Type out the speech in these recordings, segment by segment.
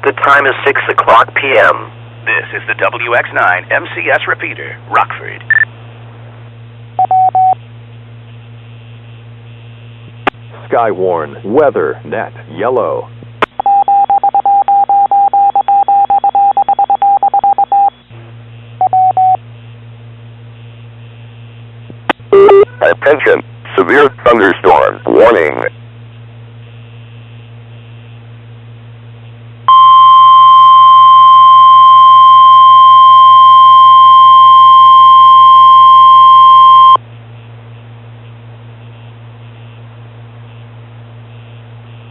The time is 6 o'clock p.m. This is the WX9 MCS repeater, Rockford. Skywarn, weather, net, yellow. Attention, severe thunderstorm warning.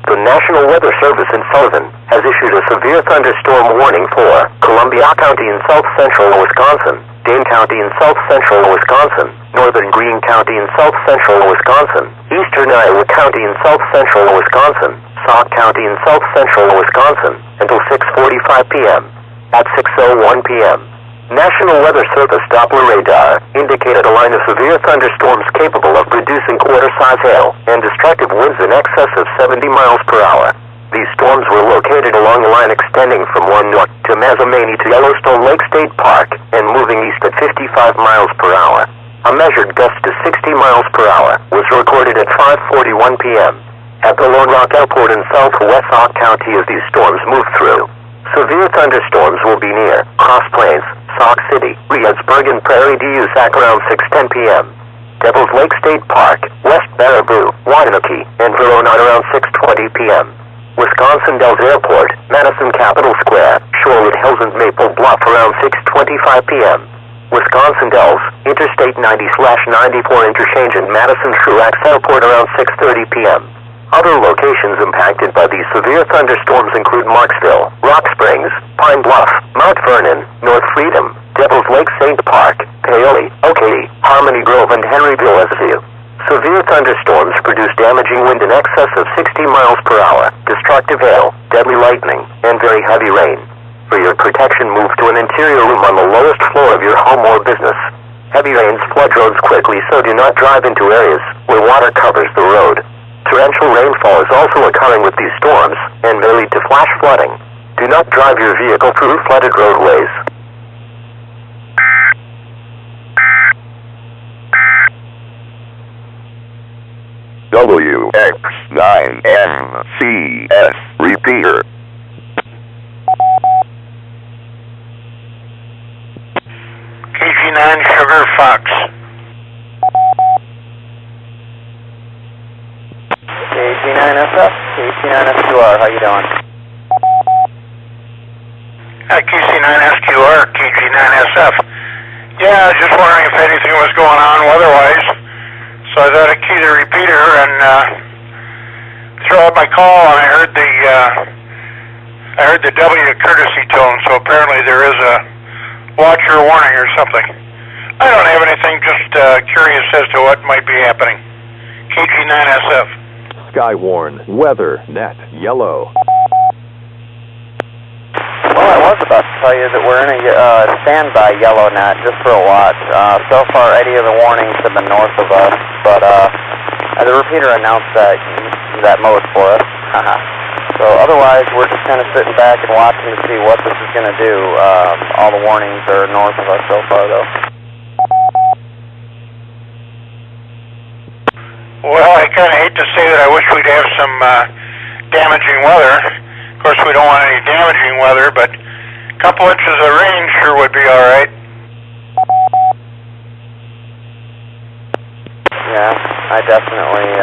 The National Weather Service in Sullivan has issued a severe thunderstorm warning for Columbia County in south central Wisconsin, Dane County in south central Wisconsin, northern Greene County in south central Wisconsin, eastern Iowa County in south central Wisconsin, Sauk County in south central Wisconsin, until 6:45 p.m. At 6:01 p.m., National Weather Service Doppler radar indicated a line of severe thunderstorms capable of producing quarter-size hail and destructive winds in excess of 70 miles per hour. These storms were located along a line extending from 1 north to Mazomanie to Yellowstone Lake State Park and moving east at 55 miles per hour. A measured gust to 60 miles per hour was recorded at 5:41 p.m. at the Lone Rock Airport in southwest Sauk County as these storms moved through. Severe thunderstorms will be near Cross Plains, Sauk City, Reedsburg, and Prairie du Sac around 6:10 p.m. Devils Lake State Park, West Baraboo, Waunakee, and Verona around 6:20 p.m. Wisconsin Dells Airport, Madison Capitol Square, Shorewood Hills, and Maple Bluff around 6:25 p.m. Wisconsin Dells, Interstate 90/94 interchange at Madison Truax Airport around 6:30 p.m. Other locations impacted by these severe thunderstorms include Marksville, Rock Springs, Pine Bluff, Mount Vernon, North Freedom, Devils Lake St. Park, Paoli, Oakey, Harmony Grove, and Henryville as few. Severe thunderstorms produce damaging wind in excess of 60 miles per hour, destructive hail, deadly lightning, and very heavy rain. For your protection, move to an interior room on the lowest floor of your home or business. Heavy rains flood roads quickly, so do not drive into areas where water covers the road. Torrential rainfall is also occurring with these storms and may lead to flash flooding. Do not drive your vehicle through flooded roadways. WX9MCS repeater. KG9 Sugar Fox. KC9SF, KC9SQR, how you doing? KC9SQR, KG9SF. Yeah, I was just wondering if anything was going on weather-wise. So I thought I'd key the repeater and throw out my call, and I heard the W courtesy tone, so apparently there is a watch or warning or something. I don't have anything, just curious as to what might be happening. KG9SF. Skywarn, weather, net, yellow. Well, I was about to tell you that we're in a standby yellow net just for a watch. So far, any of the warnings have been north of us, but the repeater announced that mode for us. So otherwise, we're just kind of sitting back and watching to see what this is going to do. All the warnings are north of us so far, though. Well, I kind of hate to say that I wish we'd have some damaging weather. Of course, we don't want any damaging weather, but a couple inches of rain sure would be all right. Yeah, I definitely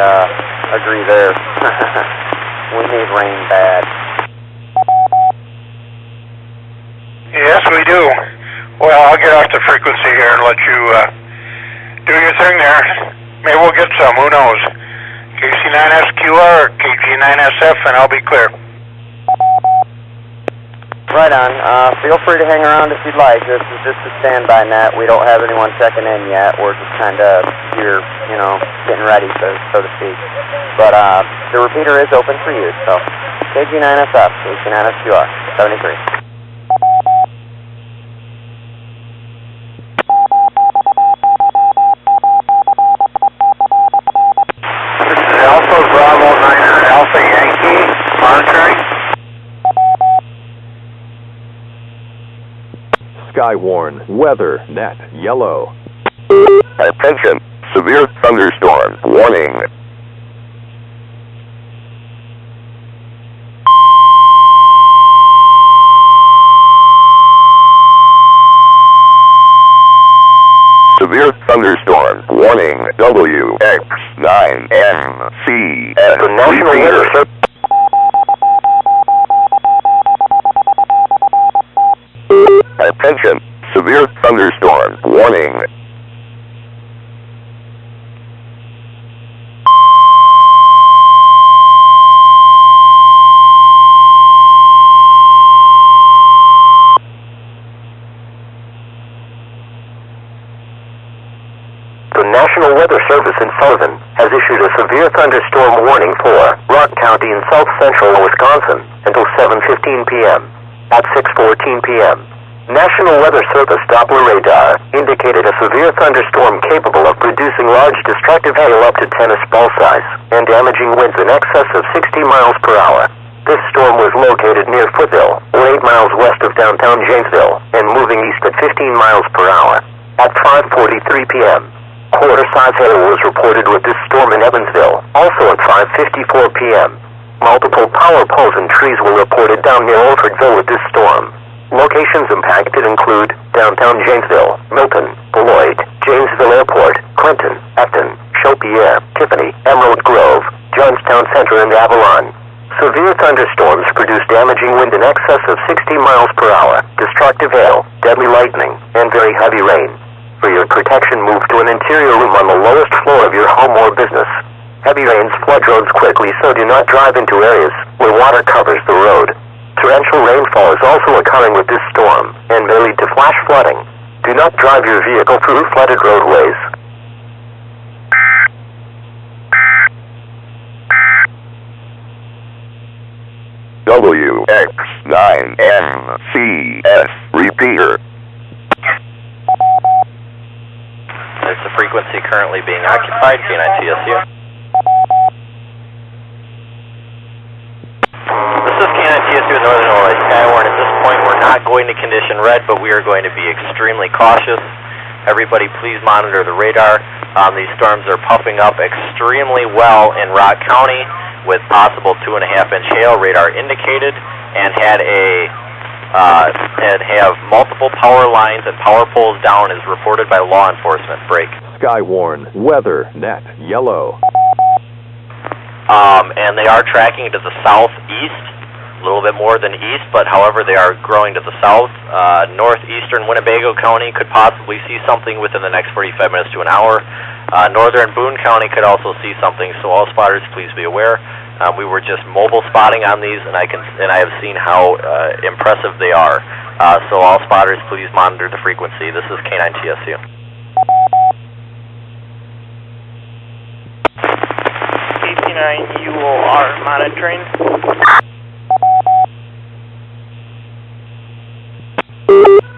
agree there. We need rain bad. Yes, we do. Well, I'll get off the frequency here and let you do your thing there. Maybe we'll get some, who knows. KC9SQR or KG9SF, and I'll be clear. Right on. Feel free to hang around if you'd like. This is just a standby net. We don't have anyone checking in yet. We're just kind of here, getting ready, so to speak. But the repeater is open for use, so KG9SF, KC9SQR, 73. Skywarn, weather, net, yellow. Attention, severe thunderstorm warning. Severe thunderstorm warning. WX9MCS. The National Weather Service. Attention, severe thunderstorm warning. The National Weather Service in Sullivan has issued a severe thunderstorm warning for Rock County in south central Wisconsin until 7:15 p.m. At 6:14 p.m., National Weather Service Doppler radar indicated a severe thunderstorm capable of producing large destructive hail up to tennis ball size and damaging winds in excess of 60 miles per hour. This storm was located near Footville, or 8 miles west of downtown Janesville, and moving east at 15 miles per hour. At 5:43 p.m., quarter-size hail was reported with this storm in Evansville. Also at 5:54 p.m., multiple power poles and trees were reported down near Orfordville with this storm. Locations impacted include downtown Janesville, Milton, Beloit, Janesville Airport, Clinton, Afton, Chaupiere, Tiffany, Emerald Grove, Johnstown Center, and Avalon. Severe thunderstorms produce damaging wind in excess of 60 miles per hour, destructive hail, deadly lightning, and very heavy rain. For your protection, move to an interior room on the lowest floor of your home or business. Heavy rains flood roads quickly, so do not drive into areas where water covers the road. Torrential rainfall is also occurring with this storm and may lead to flash flooding. Do not drive your vehicle through flooded roadways. WX9MCS repeater. There's the frequency currently being occupied, K9TSU. This is K9TSU in Northern Illinois, Skywarn. At this point, we're not going to condition red, but we are going to be extremely cautious. Everybody please monitor the radar. These storms are puffing up extremely well in Rock County with possible 2.5-inch hail, radar indicated, and have multiple power lines and power poles down as reported by law enforcement. Break. Skywarn, weather, net, yellow. And they are tracking to the southeast, a little bit more than east, but however they are growing to the south. Northeastern Winnebago County could possibly see something within the next 45 minutes to an hour. Northern Boone County could also see something, so all spotters please be aware. We were just mobile spotting on these, and I have seen how impressive they are. So all spotters please monitor the frequency. This is K9TSU. KT9, you are monitoring.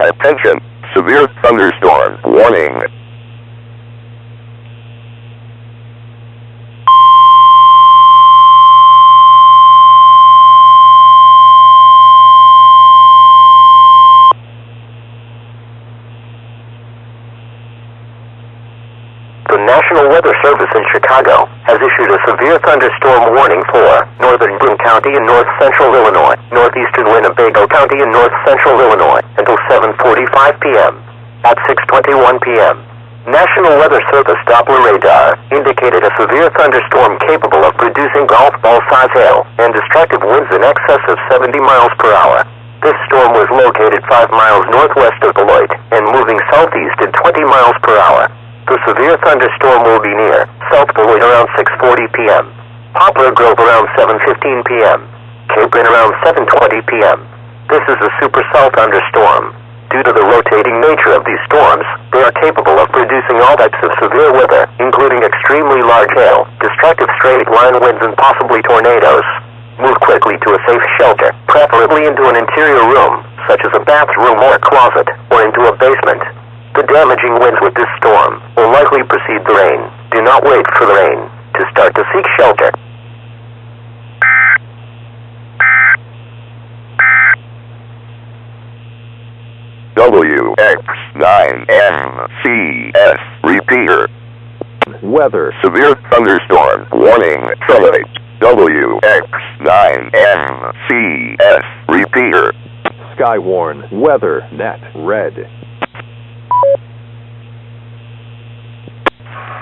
Attention, severe thunderstorm warning. The National Weather Service in Chicago has issued a severe thunderstorm warning for northern Boone County and north central Illinois, northeastern Winnebago County and north central Illinois until 7:45 p.m. At 6:21 p.m., National Weather Service Doppler radar indicated a severe thunderstorm capable of producing golf ball-size hail and destructive winds in excess of 70 miles per hour. This storm was located 5 miles northwest of Beloit and moving southeast at 20 miles per hour. The severe thunderstorm will be near South Beloit around 6:40 p.m., Poplar Grove around 7:15 p.m., Capron around 7:20 p.m. This is a supercell thunderstorm. Due to the rotating nature of these storms, they are capable of producing all types of severe weather, including extremely large hail, destructive straight-line winds, and possibly tornadoes. Move quickly to a safe shelter, preferably into an interior room, such as a bathroom or a closet, or into a basement. The damaging winds with this storm will likely precede the rain. Do not wait for the rain to start to seek shelter. WX9MCS repeater. Weather. Severe thunderstorm warning terminate. WX9MCS repeater. Skywarn. Weather. Net. Red.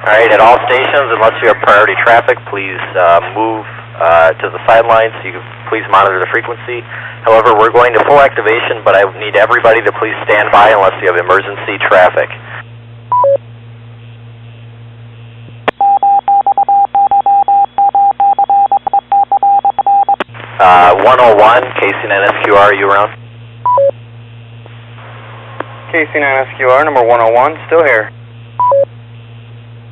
All right, at all stations, unless you have priority traffic, please move to the sidelines. You can please monitor the frequency. However, we're going to full activation, but I need everybody to please stand by unless you have emergency traffic. Uh, 101, KC9SQR, are you around? KC9SQR, number 101, still here.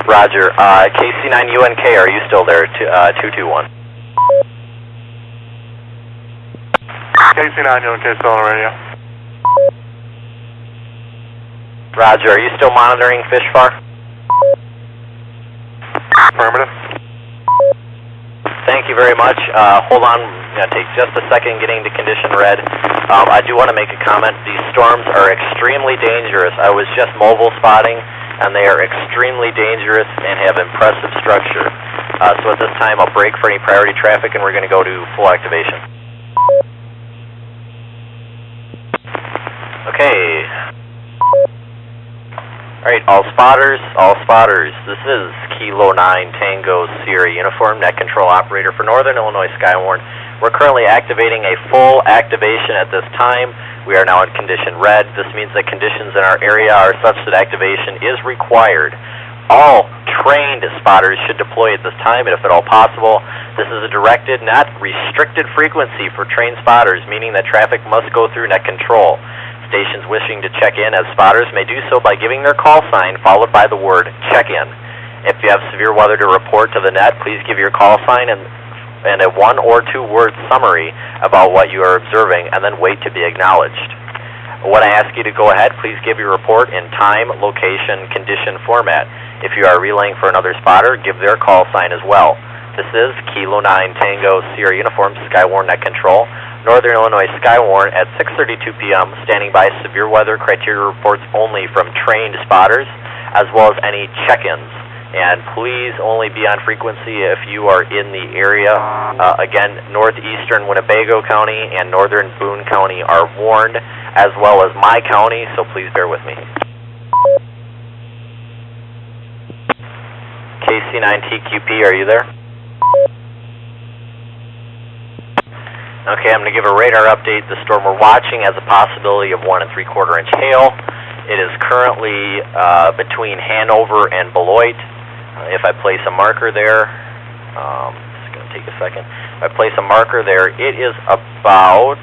Roger. KC9UNK, are you still there? 221. KC9UNK still on the radio. Roger. Are you still monitoring fish far? Affirmative. Thank you very much. Hold on. I'm going to take just a second getting to condition red. I do want to make a comment. These storms are extremely dangerous. I was just mobile spotting, and they are extremely dangerous and have impressive structure. So at this time, I'll break for any priority traffic, and we're going to go to full activation. Okay. Alright, all spotters. This is Kilo 9 Tango Sierra Uniform, net control operator for Northern Illinois Skywarn. We're currently activating a full activation at this time. We are now in condition red. This means that conditions in our area are such that activation is required. All trained spotters should deploy at this time, and if at all possible, this is a directed, not restricted frequency for trained spotters, meaning that traffic must go through net control. Stations wishing to check in as spotters may do so by giving their call sign followed by the word check-in. If you have severe weather to report to the net, please give your call sign and a 1 or 2 word summary about what you are observing, and then wait to be acknowledged. When I ask you to go ahead, please give your report in time, location, condition format. If you are relaying for another spotter, give their call sign as well. This is Kilo 9 Tango Sierra Uniform, Skywarn Net Control, Northern Illinois Skywarn at 6:32 p.m., standing by. Severe weather criteria reports only from trained spotters, as well as any check-ins. And please only be on frequency if you are in the area. Again, northeastern Winnebago County and northern Boone County are warned, as well as my county, so please bear with me. KC9TQP, are you there? Okay, I'm going to give a radar update. The storm we're watching has a possibility of 1 3/4 inch hail. It is currently between Hanover and Beloit. If I place a marker there, it's going to take a second. If I place a marker there, it is about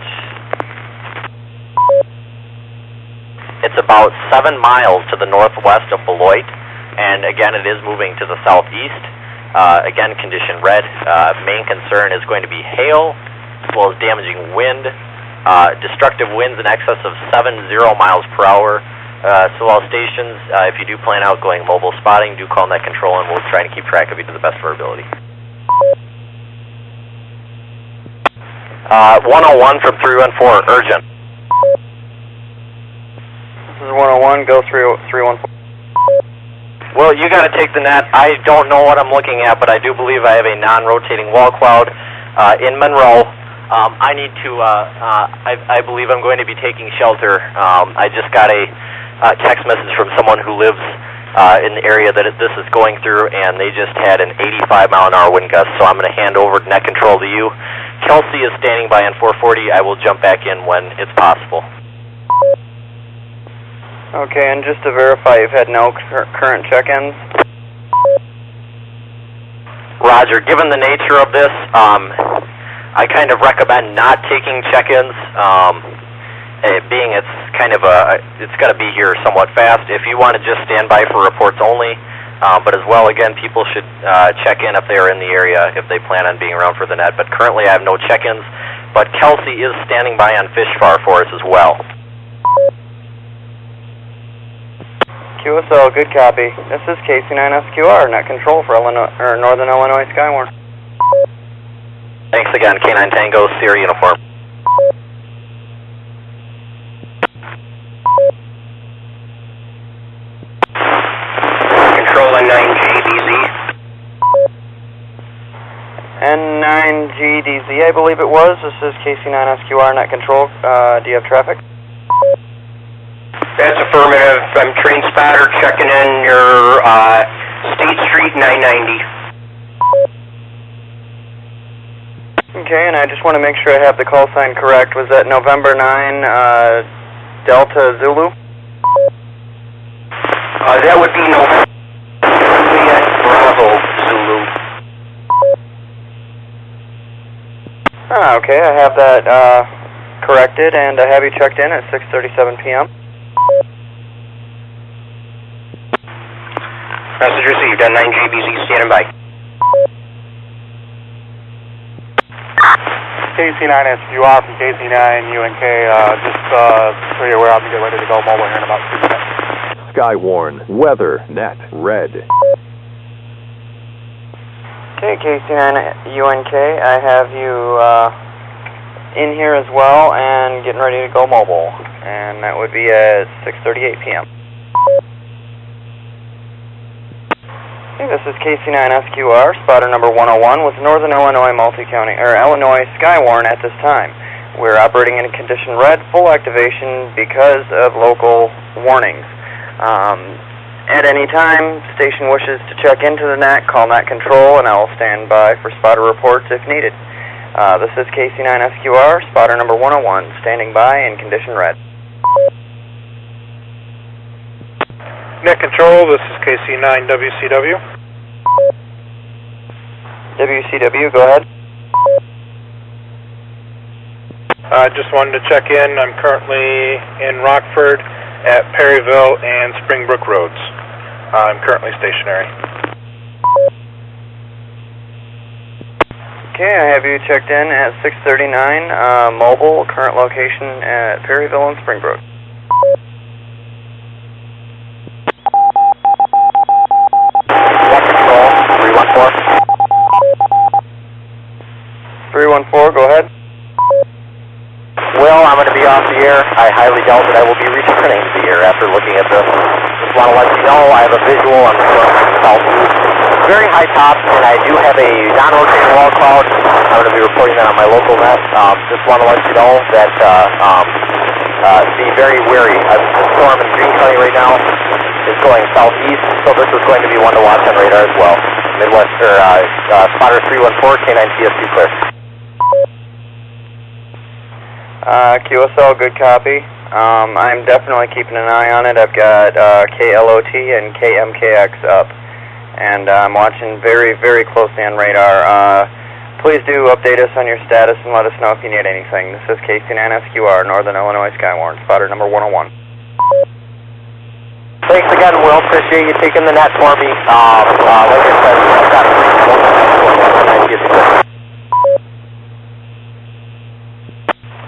7 miles to the northwest of Beloit, and again, it is moving to the southeast. Again, condition red. Main concern is going to be hail, as well as damaging wind, destructive winds in excess of 70 miles per hour. So all stations, if you do plan out going mobile spotting, do call net control, and we'll try to keep track of you to the best of our ability. 101 from 314, urgent. This is 101, go 314. Well, you got to take the net. I don't know what I'm looking at, but I do believe I have a non-rotating wall cloud in Monroe. I need to, I believe I'm going to be taking shelter. I just got a text message from someone who lives in the area that this is going through, and they just had an 85-mile-an-hour wind gust, so I'm going to hand over net control to you. Kelsey is standing by on 440. I will jump back in when it's possible. Okay, and just to verify, you've had no current check-ins? Roger. Given the nature of this, I kind of recommend not taking check-ins, being it's kind of it's got to be here somewhat fast. If you want to just stand by for reports only, but as well, again, people should check in if they are in the area, if they plan on being around for the net. But currently I have no check-ins, but Kelsey is standing by on Fishfar for us as well. QSL, good copy. This is KC9SQR, net control for Northern Illinois Skywarn. Thanks again, K9 Tango, Sierra Uniform. N9GDZ, I believe it was. This is KC9SQR, net control. Do you have traffic? That's affirmative. I'm train spotter checking in your State Street 990. Okay, and I just want to make sure I have the call sign correct. Was that November 9, Delta Zulu? That would be November Bravo Zulu. Okay, I have that corrected, and I have you checked in at 6:37 p.m. Message received. N9GBZ standing by. KC9SQR from KC9UNK, just so you're aware, I'll be getting ready to go mobile here in about 2 minutes. Skywarn, weather, net, red. Okay, KC9UNK, I have you in here as well and getting ready to go mobile, and that would be at 6:38 p.m. Okay, this is KC9SQR, spotter number 101 with Northern Illinois Illinois Skywarn at this time. We're operating in condition red, full activation because of local warnings. At any time, station wishes to check into the net, call net control, and I will stand by for spotter reports if needed. This is KC9SQR, spotter number 101, standing by in condition red. Net control, this is KC9WCW. WCW, go ahead. I just wanted to check in. I'm currently in Rockford at Perryville and Springbrook Roads. I'm currently stationary. Okay, I have you checked in at 6:39, mobile, current location at Perryville and Springbrook. Net control, 314. 314, go ahead. Well, I'm going to be off the air. I highly doubt that I will be returning to the air after looking at this. Just want to let you know I have a visual on the southeast. Very high top, and I do have a non-rotating wall cloud. I'm going to be reporting that on my local net. Just want to let you know that be very wary. The storm in Greene County right now is going southeast, so this is going to be one to watch on radar as well. Midwest, spotter 314, K9TSQ clear. QSL, good copy. I'm definitely keeping an eye on it. I've got KLOT and KMKX up, and I'm watching very, very closely on radar. Please do update us on your status and let us know if you need anything. This is KC9SQR, Northern Illinois Skywarn, spotter number 101. Thanks again, Will. Appreciate you taking the net for me. Like I said, I've got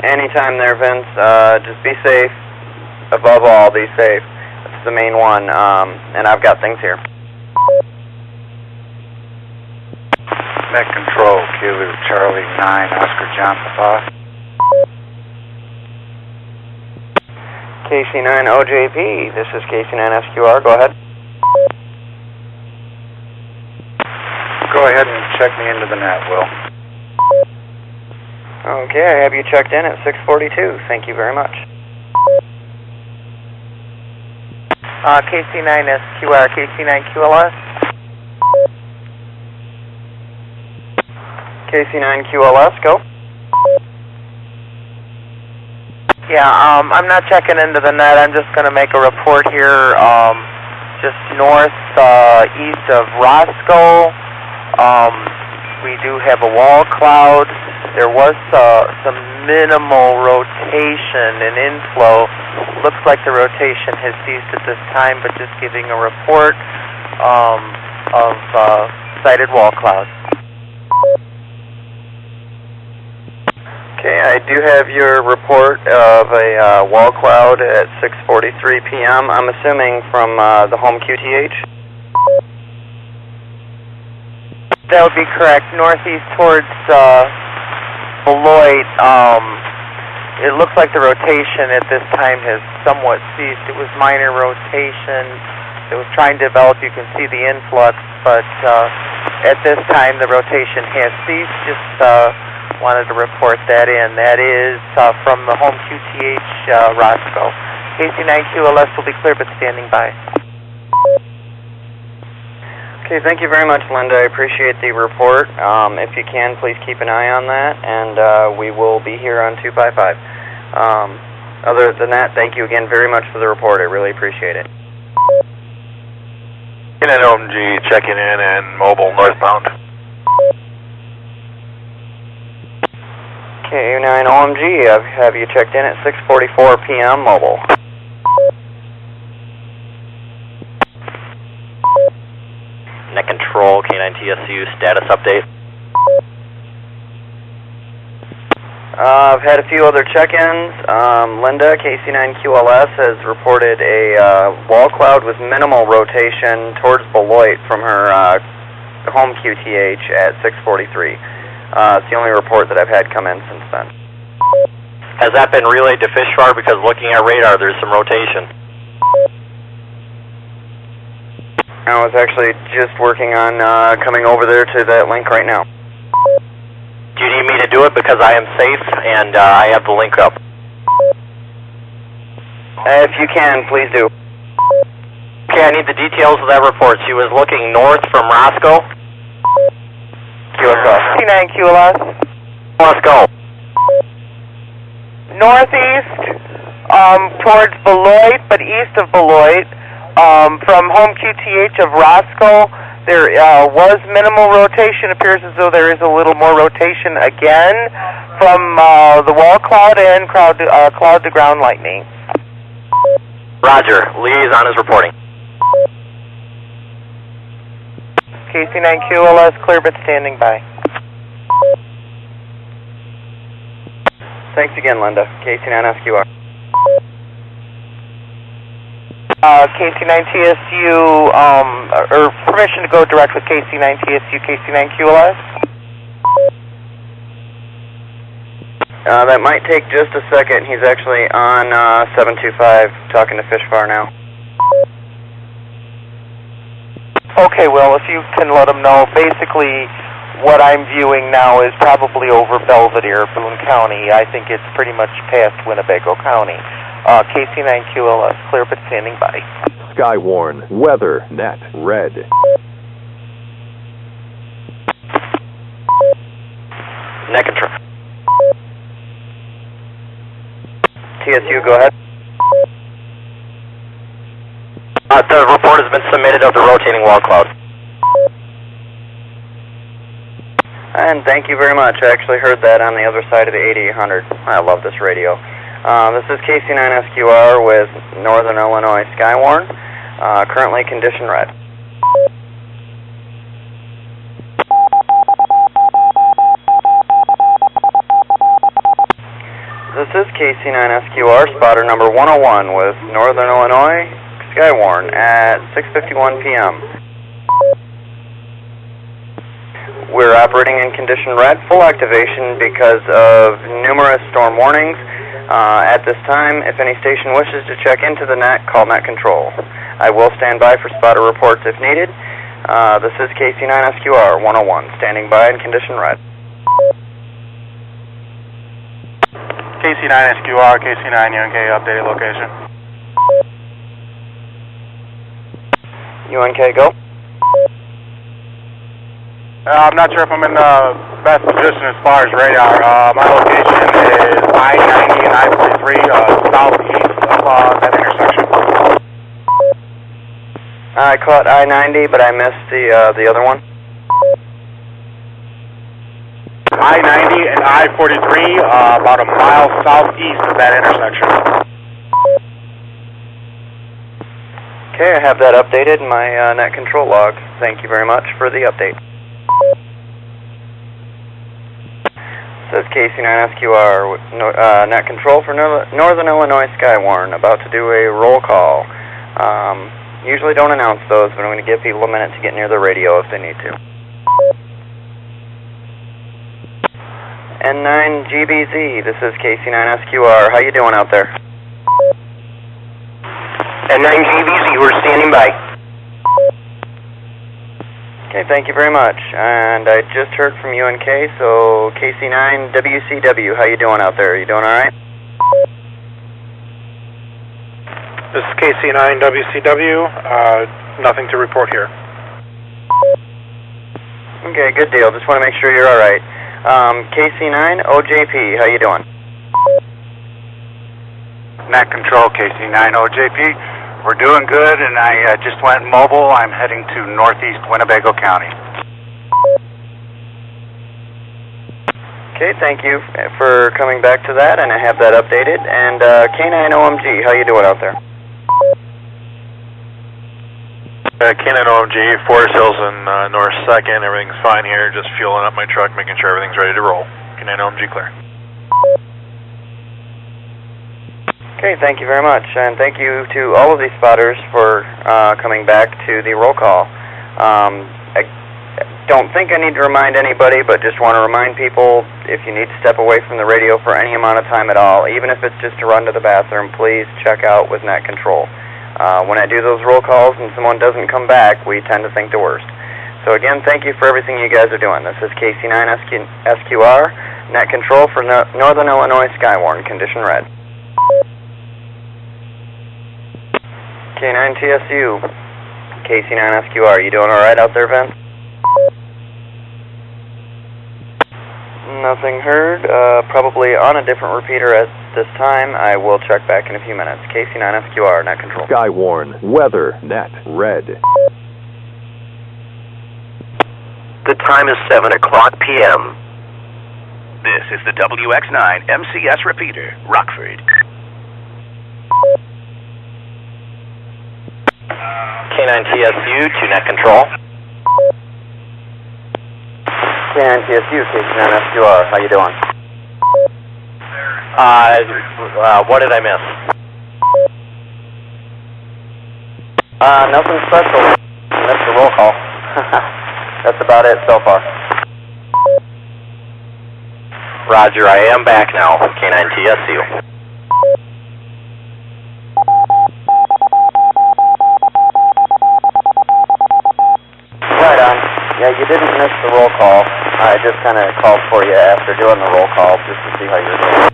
Anytime there, Vince. Just be safe. Above all, be safe. That's the main one. And I've got things here. Net control, Kilo Charlie 9, Oscar John Papa. KC9OJP, this is KC9SQR, go ahead. Go ahead and check me into the net, Will. Okay, I have you checked in at 6:42. Thank you very much. KC9SQR, KC9QLS. KC9QLS, go. Yeah, I'm not checking into the net. I'm just going to make a report here, just east of Roscoe. We do have a wall cloud. There was some minimal rotation and inflow. Looks like the rotation has ceased at this time, but just giving a report of sighted wall cloud. Okay, I do have your report of a wall cloud at 6:43 p.m. I'm assuming from the home QTH? That would be correct. Northeast towards Beloit. It looks like the rotation at this time has somewhat ceased. It was minor rotation. It was trying to develop. You can see the influx, but at this time, the rotation has ceased. Just wanted to report that in. That is from the home QTH Roscoe. KC9QLS will be clear but standing by. Okay, thank you very much, Linda. I appreciate the report. If you can, please keep an eye on that, and we will be here on 255. Other than that, thank you again very much for the report. I really appreciate it. OMG checking in and mobile northbound. KU9 OMG, have you checked in at 6:44 p.m. mobile? Net control, K9TSU, status update. I've had a few other check-ins. Linda, KC9QLS, has reported a wall cloud with minimal rotation towards Beloit from her home QTH at 6:43. It's the only report that I've had come in since then. Has that been relayed to Fishfar? Because looking at radar, there's some rotation. I was actually just working on coming over there to that link right now. Do you need me to do it? Because I am safe and I have the link up. If you can, please do. Okay, I need the details of that report. She was looking north from Roscoe. KC9QLS. Let's go. Northeast towards Beloit, but east of Beloit. From home QTH of Roscoe, there was minimal rotation. Appears as though there is a little more rotation again from the wall cloud and cloud to ground lightning. Roger. Liaison is reporting. KC9QLS clear but standing by. Thanks again, Linda. KC9SQR. KC9TSU, or permission to go direct with KC9TSU, KC9QLS? That might take just a second. He's actually on 725 talking to Fishfar now. Okay, well, if you can let them know, basically what I'm viewing now is probably over Belvedere, Boone County. I think it's pretty much past Winnebago County. KC9QLS, clear but standing by. Skywarn, weather, net, red. Net control. TSU, go ahead. The report has been submitted of the rotating wall cloud. And thank you very much. I actually heard that on the other side of the 8800. I love this radio. This is KC9SQR with Northern Illinois Skywarn. Currently condition red. This is KC9SQR, spotter number 101 with Northern Illinois Skywarn at 6:51 p.m. We're operating in condition red, full activation because of numerous storm warnings. At this time, if any station wishes to check into the net, call net control. I will stand by for spotter reports if needed. This is KC9SQR 101, standing by in condition red. KC9SQR, KC9UNK, updated location. UNK, go. I'm not sure if I'm in the best position as far as radar. My location is I-90 and I-43, southeast of that intersection. I caught I-90, but I missed the other one. I-90 and I-43, about a mile southeast of that intersection. Okay, I have that updated in my net control log. Thank you very much for the update. Says KC9SQR with net control for Northern Illinois Skywarn, about to do a roll call. Usually don't announce those, but I'm going to give people a minute to get near the radio if they need to. N9GBZ, this is KC9SQR. How you doing out there? N9GBZ, we're standing by. Okay, thank you very much. And I just heard from UNK, so KC9 WCW, how you doing out there? You doing all right? This is KC9 WCW. Nothing to report here. Okay, good deal. Just want to make sure you're all right. KC9 OJP, how you doing? Net Control, KC9 OJP. We're doing good, and I just went mobile. I'm heading to northeast Winnebago County. Okay, thank you for coming back to that, and I have that updated. And K9 OMG, how you doing out there? K9 OMG, Forest Hills and North 2nd. Everything's fine here. Just fueling up my truck, making sure everything's ready to roll. K9 OMG clear. Okay, thank you very much, and thank you to all of these spotters for coming back to the roll call. I don't think I need to remind anybody, but just want to remind people, if you need to step away from the radio for any amount of time at all, even if it's just to run to the bathroom, please check out with Net Control. When I do those roll calls and someone doesn't come back, we tend to think the worst. So again, thank you for everything you guys are doing. This is KC9 SQR, Net Control for Northern Illinois Skywarn, condition red. K9 TSU, KC9 SQR, you doing alright out there, Vince? Nothing heard, probably on a different repeater at this time. I will check back in a few minutes. KC9 SQR, Net Control. Skywarn, weather, net, red. The time is 7 o'clock p.m. This is the WX9 MCS repeater, Rockford. K9 TSU to Net Control. K9 TSU, KC9 SQR, how you doing? What did I miss? Nothing special. Missed the roll call. That's about it so far. Roger, I am back now. K9 TSU. Right on. Yeah, you didn't miss the roll call. I just kind of called for you after doing the roll call just to see how you're doing.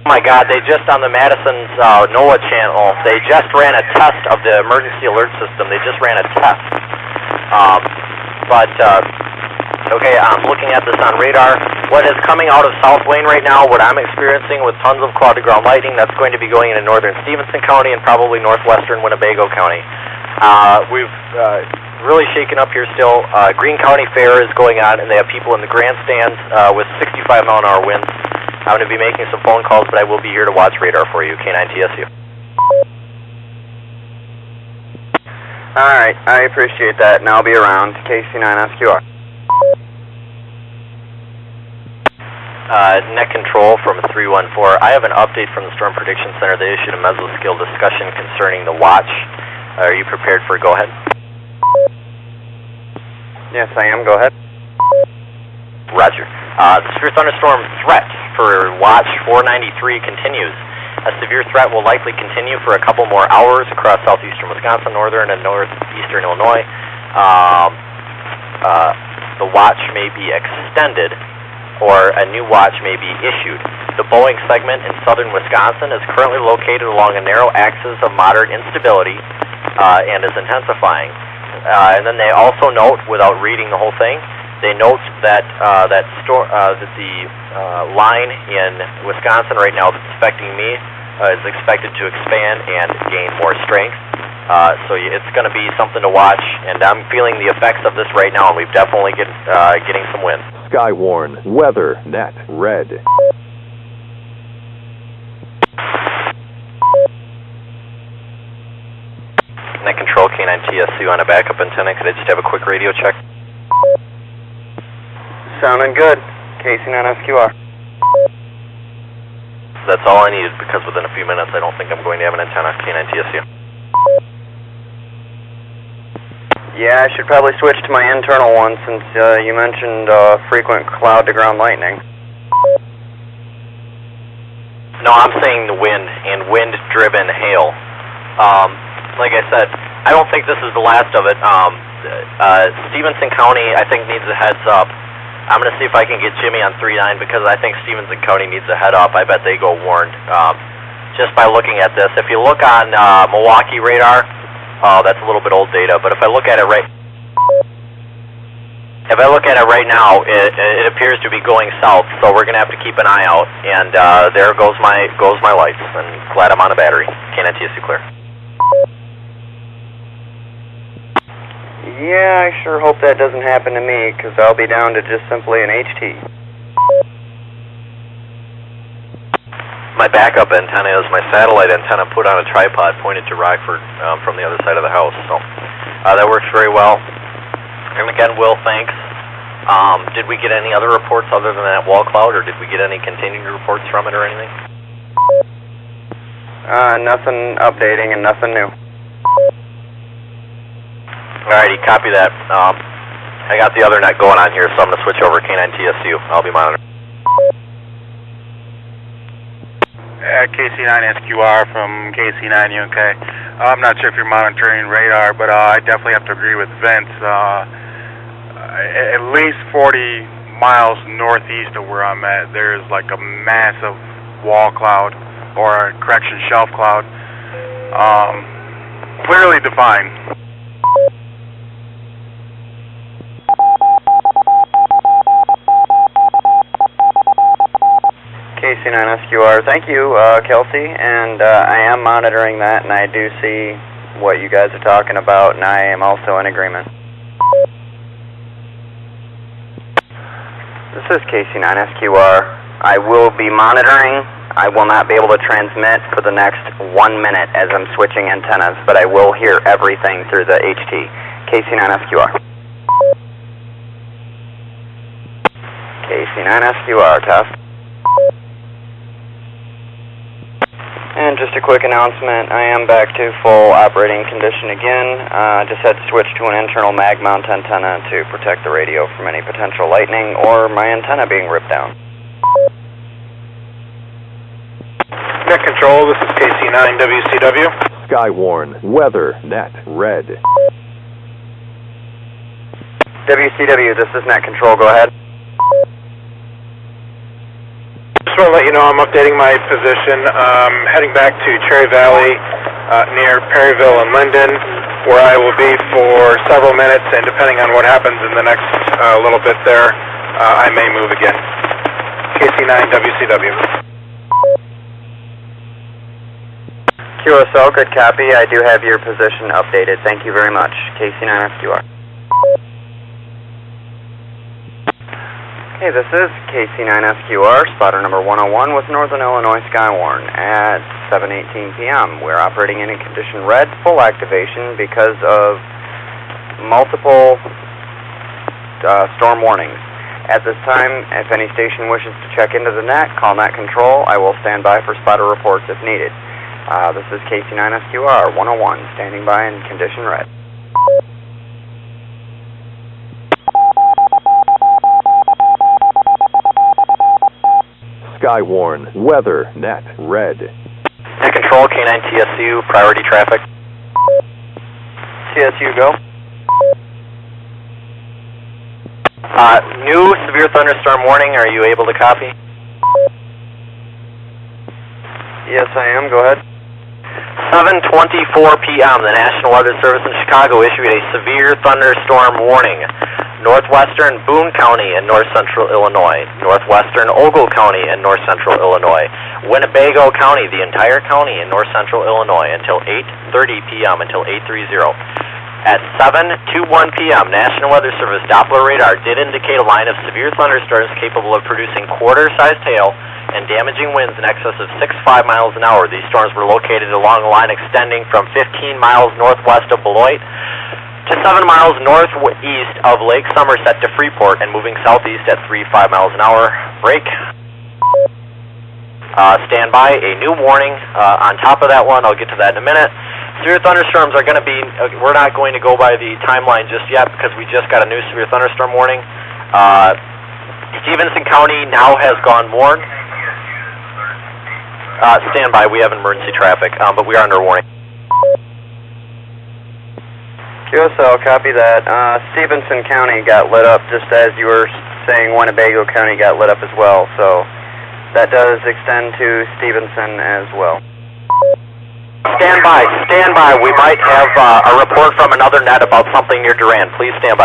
Oh my God, they just on the Madison's NOAA channel, they just ran a test of the emergency alert system. They just ran a test. Okay, I'm looking at this on radar. What is coming out of South Wayne right now, what I'm experiencing with tons of cloud-to-ground lightning, that's going to be going into northern Stevenson County and probably northwestern Winnebago County. We've really shaken up here still. Greene County Fair is going on, and they have people in the grandstands with 65-mile-an-hour winds. I'm going to be making some phone calls, but I will be here to watch radar for you, K9 TSU. All right, I appreciate that, and I'll be around. KC9 SQR. Net Control from 314. I have an update from the Storm Prediction Center. They issued a mesoscale discussion concerning the watch. Are you prepared for a go-ahead? Yes, I am. Go ahead. Roger. The severe thunderstorm threat for watch 493 continues. A severe threat will likely continue for a couple more hours across southeastern Wisconsin, northern and northeastern Illinois. The watch may be extended, or a new watch may be issued. The Boeing segment in southern Wisconsin is currently located along a narrow axis of moderate instability and is intensifying. And then they also note, without reading the whole thing, they note that that the line in Wisconsin right now that's affecting me is expected to expand and gain more strength. So it's going to be something to watch, and I'm feeling the effects of this right now, and we've definitely getting some wind. Skywarn, weather, net, red. Net Control, K9 TSU on a backup antenna. Could I just have a quick radio check? Sounding good. KC9 SQR. That's all I needed, because within a few minutes I don't think I'm going to have an antenna. K9 TSU. Yeah, I should probably switch to my internal one since you mentioned frequent cloud-to-ground lightning. No, I'm saying the wind and wind-driven hail. like I said, I don't think this is the last of it. Stevenson County, I think, needs a heads up. I'm going to see if I can get Jimmy on 3-9 because I think Stevenson County needs a head up. I bet they go warned just by looking at this. If you look on Milwaukee radar, that's a little bit old data, but if I look at it right now, it appears to be going south, so we're going to have to keep an eye out. And there goes my lights, and glad I'm on a battery. K9 TSU clear. Yeah, I sure hope that doesn't happen to me, because I'll be down to just simply an HT. My backup antenna is my satellite antenna put on a tripod pointed to Rockford from the other side of the house, so that works very well. And again, Will, thanks. Did we get any other reports other than that wall cloud, or did we get any continuing reports from it or anything? Nothing updating and nothing new. Alrighty, copy that. I got the other net going on here, so I'm going to switch over K9 TSU. I'll be monitoring. KC9 SQR from KC9 UNK. I'm not sure if you're monitoring radar, but I definitely have to agree with Vince. At least 40 miles northeast of where I'm at, there's like a massive wall cloud, or correction, shelf cloud, clearly defined. KC9 SQR, thank you, Kelsey, and I am monitoring that, and I do see what you guys are talking about, and I am also in agreement. This is KC9 SQR. I will be monitoring. I will not be able to transmit for the next 1 minute as I'm switching antennas, but I will hear everything through the HT. KC9 SQR. KC9 SQR, test. And just a quick announcement, I am back to full operating condition again. Just had to switch to an internal mag mount antenna to protect the radio from any potential lightning or my antenna being ripped down. Net control, this is KC9 WCW. Skywarn, weather, net, red. WCW, this is net control, go ahead. Just want to let you know I'm updating my position. Heading back to Cherry Valley near Perryville and Linden, where I will be for several minutes, and depending on what happens in the next little bit there, I may move again. KC9 WCW. QSL, good copy. I do have your position updated. Thank you very much. KC9 SQR. Hey, this is KC9 SQR, spotter number 101 with Northern Illinois Skywarn at 7:18 p.m. We're operating in a condition red, full activation because of multiple storm warnings. At this time, if any station wishes to check into the net, call net control. I will stand by for spotter reports if needed. This is KC9 SQR 101, standing by in condition red. Skywarn, weather, net, red. Net control, K9 TSU, priority traffic. TSU, go. New severe thunderstorm warning, are you able to copy? Yes, I am, go ahead. 7:24 p.m., the National Weather Service in Chicago issued a severe thunderstorm warning. Northwestern Boone County in north central Illinois, northwestern Ogle County in north central Illinois, Winnebago County, the entire county in north central Illinois until 8:30 p.m. until 8:30. At 7:21 p.m., National Weather Service Doppler radar did indicate a line of severe thunderstorms capable of producing quarter-sized hail and damaging winds in excess of 65 miles an hour. These storms were located along a line extending from 15 miles northwest of Beloit to 7 miles northeast of Lake Somerset to Freeport and moving southeast at 35 miles an hour. Break. Stand by. A new warning on top of that one. I'll get to that in a minute. Severe thunderstorms are going to be, we're not going to go by the timeline just yet because we just got a new severe thunderstorm warning. Stevenson County now has gone warned. Stand by. We have emergency traffic, but we are under warning. USL, copy that. Stevenson County got lit up just as you were saying Winnebago County got lit up as well, so that does extend to Stevenson as well. Stand by. We might have a report from another net about something near Durand. Please stand by.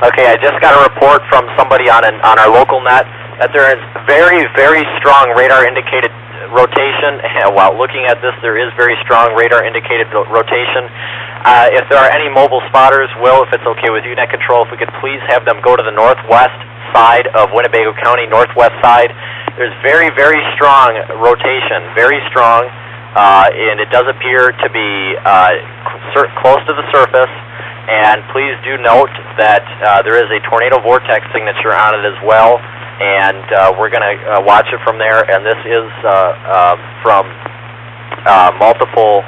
Okay, I just got a report from somebody on our local net that there is very, very strong radar indicated rotation. While looking at this, there is very strong radar indicated rotation. If there are any mobile spotters, Will, if it's okay with you, Net Control, if we could please have them go to the northwest side of Winnebago County, northwest side. There's very, very strong rotation, very strong, and it does appear to be close to the surface. And please do note that there is a tornado vortex signature on it as well, and we're going to watch it from there. And this is from multiple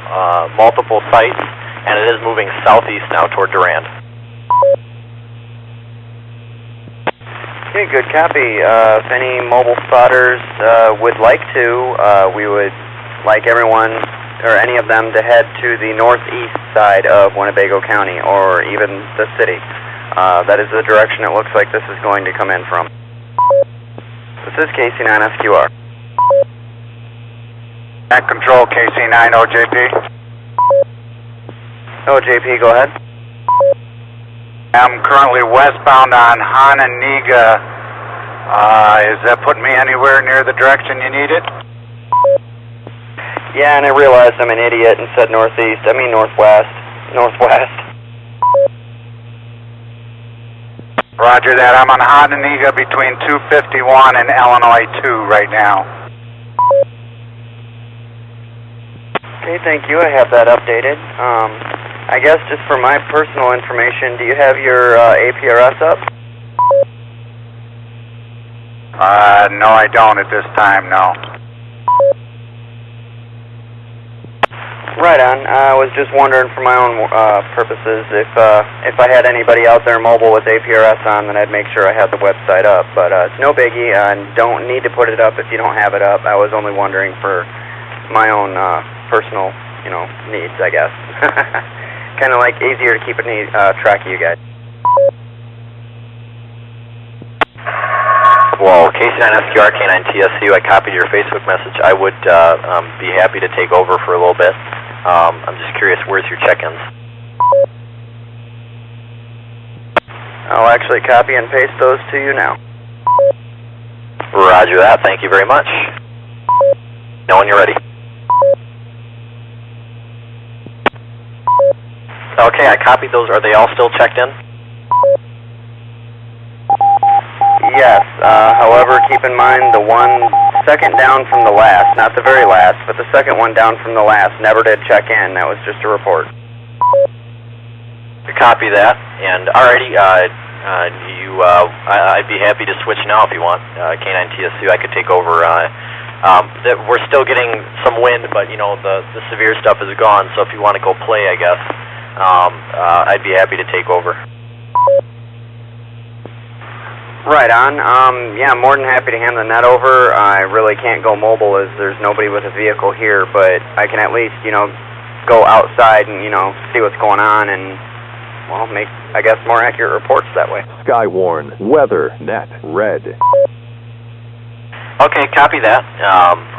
sites, and it is moving southeast now toward Durand. Okay, good copy. If any mobile spotters would like to, we would like everyone or any of them to head to the northeast side of Winnebago County, or even the city. That is the direction it looks like this is going to come in from. This is KC9SQR. Net Control, KC9 OJP. OJP, go ahead. I'm currently westbound on Hononegah. Is that putting me anywhere near the direction you need it? Yeah, and I realized I'm an idiot and said northeast. I mean northwest. Northwest. Roger that. I'm on Hononegah between 251 and Illinois 2 right now. Okay, thank you. I have that updated. I guess just for my personal information, do you have your APRS up? No, I don't at this time, no. Right on. I was just wondering for my own purposes if I had anybody out there mobile with APRS on, then I'd make sure I had the website up. But it's no biggie, and don't need to put it up if you don't have it up. I was only wondering for my own personal, needs, I guess. Kind of like easier to keep track of you guys. Well, KC9SQR, K9TSU, I copied your Facebook message. I would be happy to take over for a little bit. I'm just curious, where's your check-ins? I'll actually copy and paste those to you now. Roger that. Thank you very much. Know when you're ready. Okay, I copied those. Are they all still checked in? Yes, however, keep in mind the one second down from the last, not the very last, but the second one down from the last never did check in. That was just a report. Copy that. And alrighty, I'd be happy to switch now if you want. K9TSU, I could take over. We're still getting some wind, but the severe stuff is gone. So if you want to go play, I guess, I'd be happy to take over. Right on. Yeah, I'm more than happy to hand the net over. I really can't go mobile as there's nobody with a vehicle here, but I can at least, go outside and, see what's going on and, well, make, I guess, more accurate reports that way. Skywarn, weather, net, red. Okay, copy that.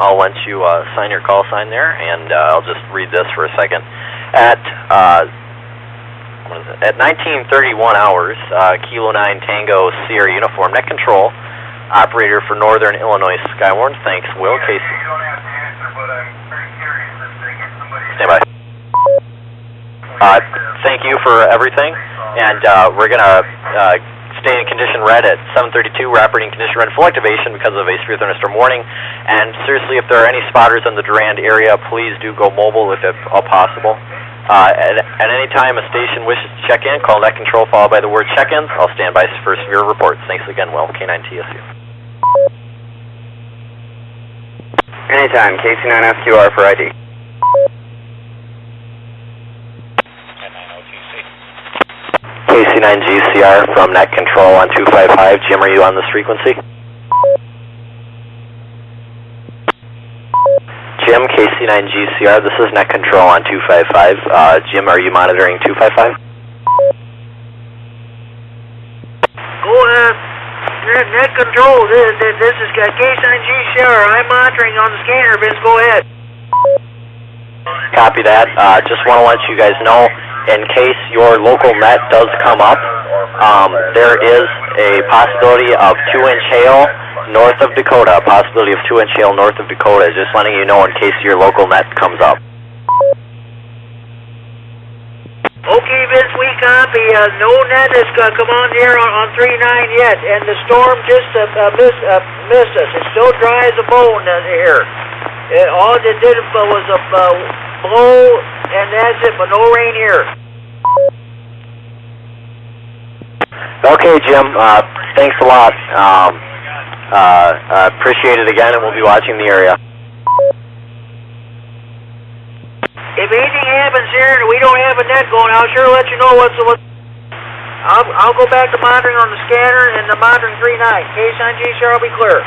I'll let you sign your call sign there, and I'll just read this for a second. At 19:31 hours, Kilo 9 Tango Sierra Uniform, Net Control, operator for Northern Illinois Skywarn. Thanks, Will. Casey. You don't have to answer, but I'm pretty curious if they get somebody... Stand by. Thank you for everything, and we're going to stay in condition red at 7:32. We're operating condition red full activation because of a severe thunderstorm warning. And seriously, if there are any spotters in the Durand area, please do go mobile if at all possible. At any time a station wishes to check in, call Net Control followed by the word check-ins. I'll stand by for severe reports. Thanks again, Will. K9TSU. Anytime. KC9SQR for ID. KC9GCR from Net Control on 255. Jim, are you on this frequency? Jim, KC9GCR. This is net control on 255. Jim, are you monitoring 255? Net control. This is KC9GCR. I'm monitoring on the scanner. Vince, go ahead. Copy that. Just want to let you guys know, in case your local net does come up, there is a possibility of 2-inch hail north of Dakota. Possibility of 2-inch hail north of Dakota. Just letting you know in case your local net comes up. Okay, Vince, we copy. No net has come on here on 39 yet, and the storm just missed us. It's still dry as a bone here. All it did was a blow, and that's it, but no rain here. Okay, Jim. Thanks a lot. Appreciate it again, and we'll be watching the area. If anything happens here and we don't have a net going, I'll sure let you know what's. I'll go back to monitoring on the scanner and the monitoring 39. KC9GCR will be clear.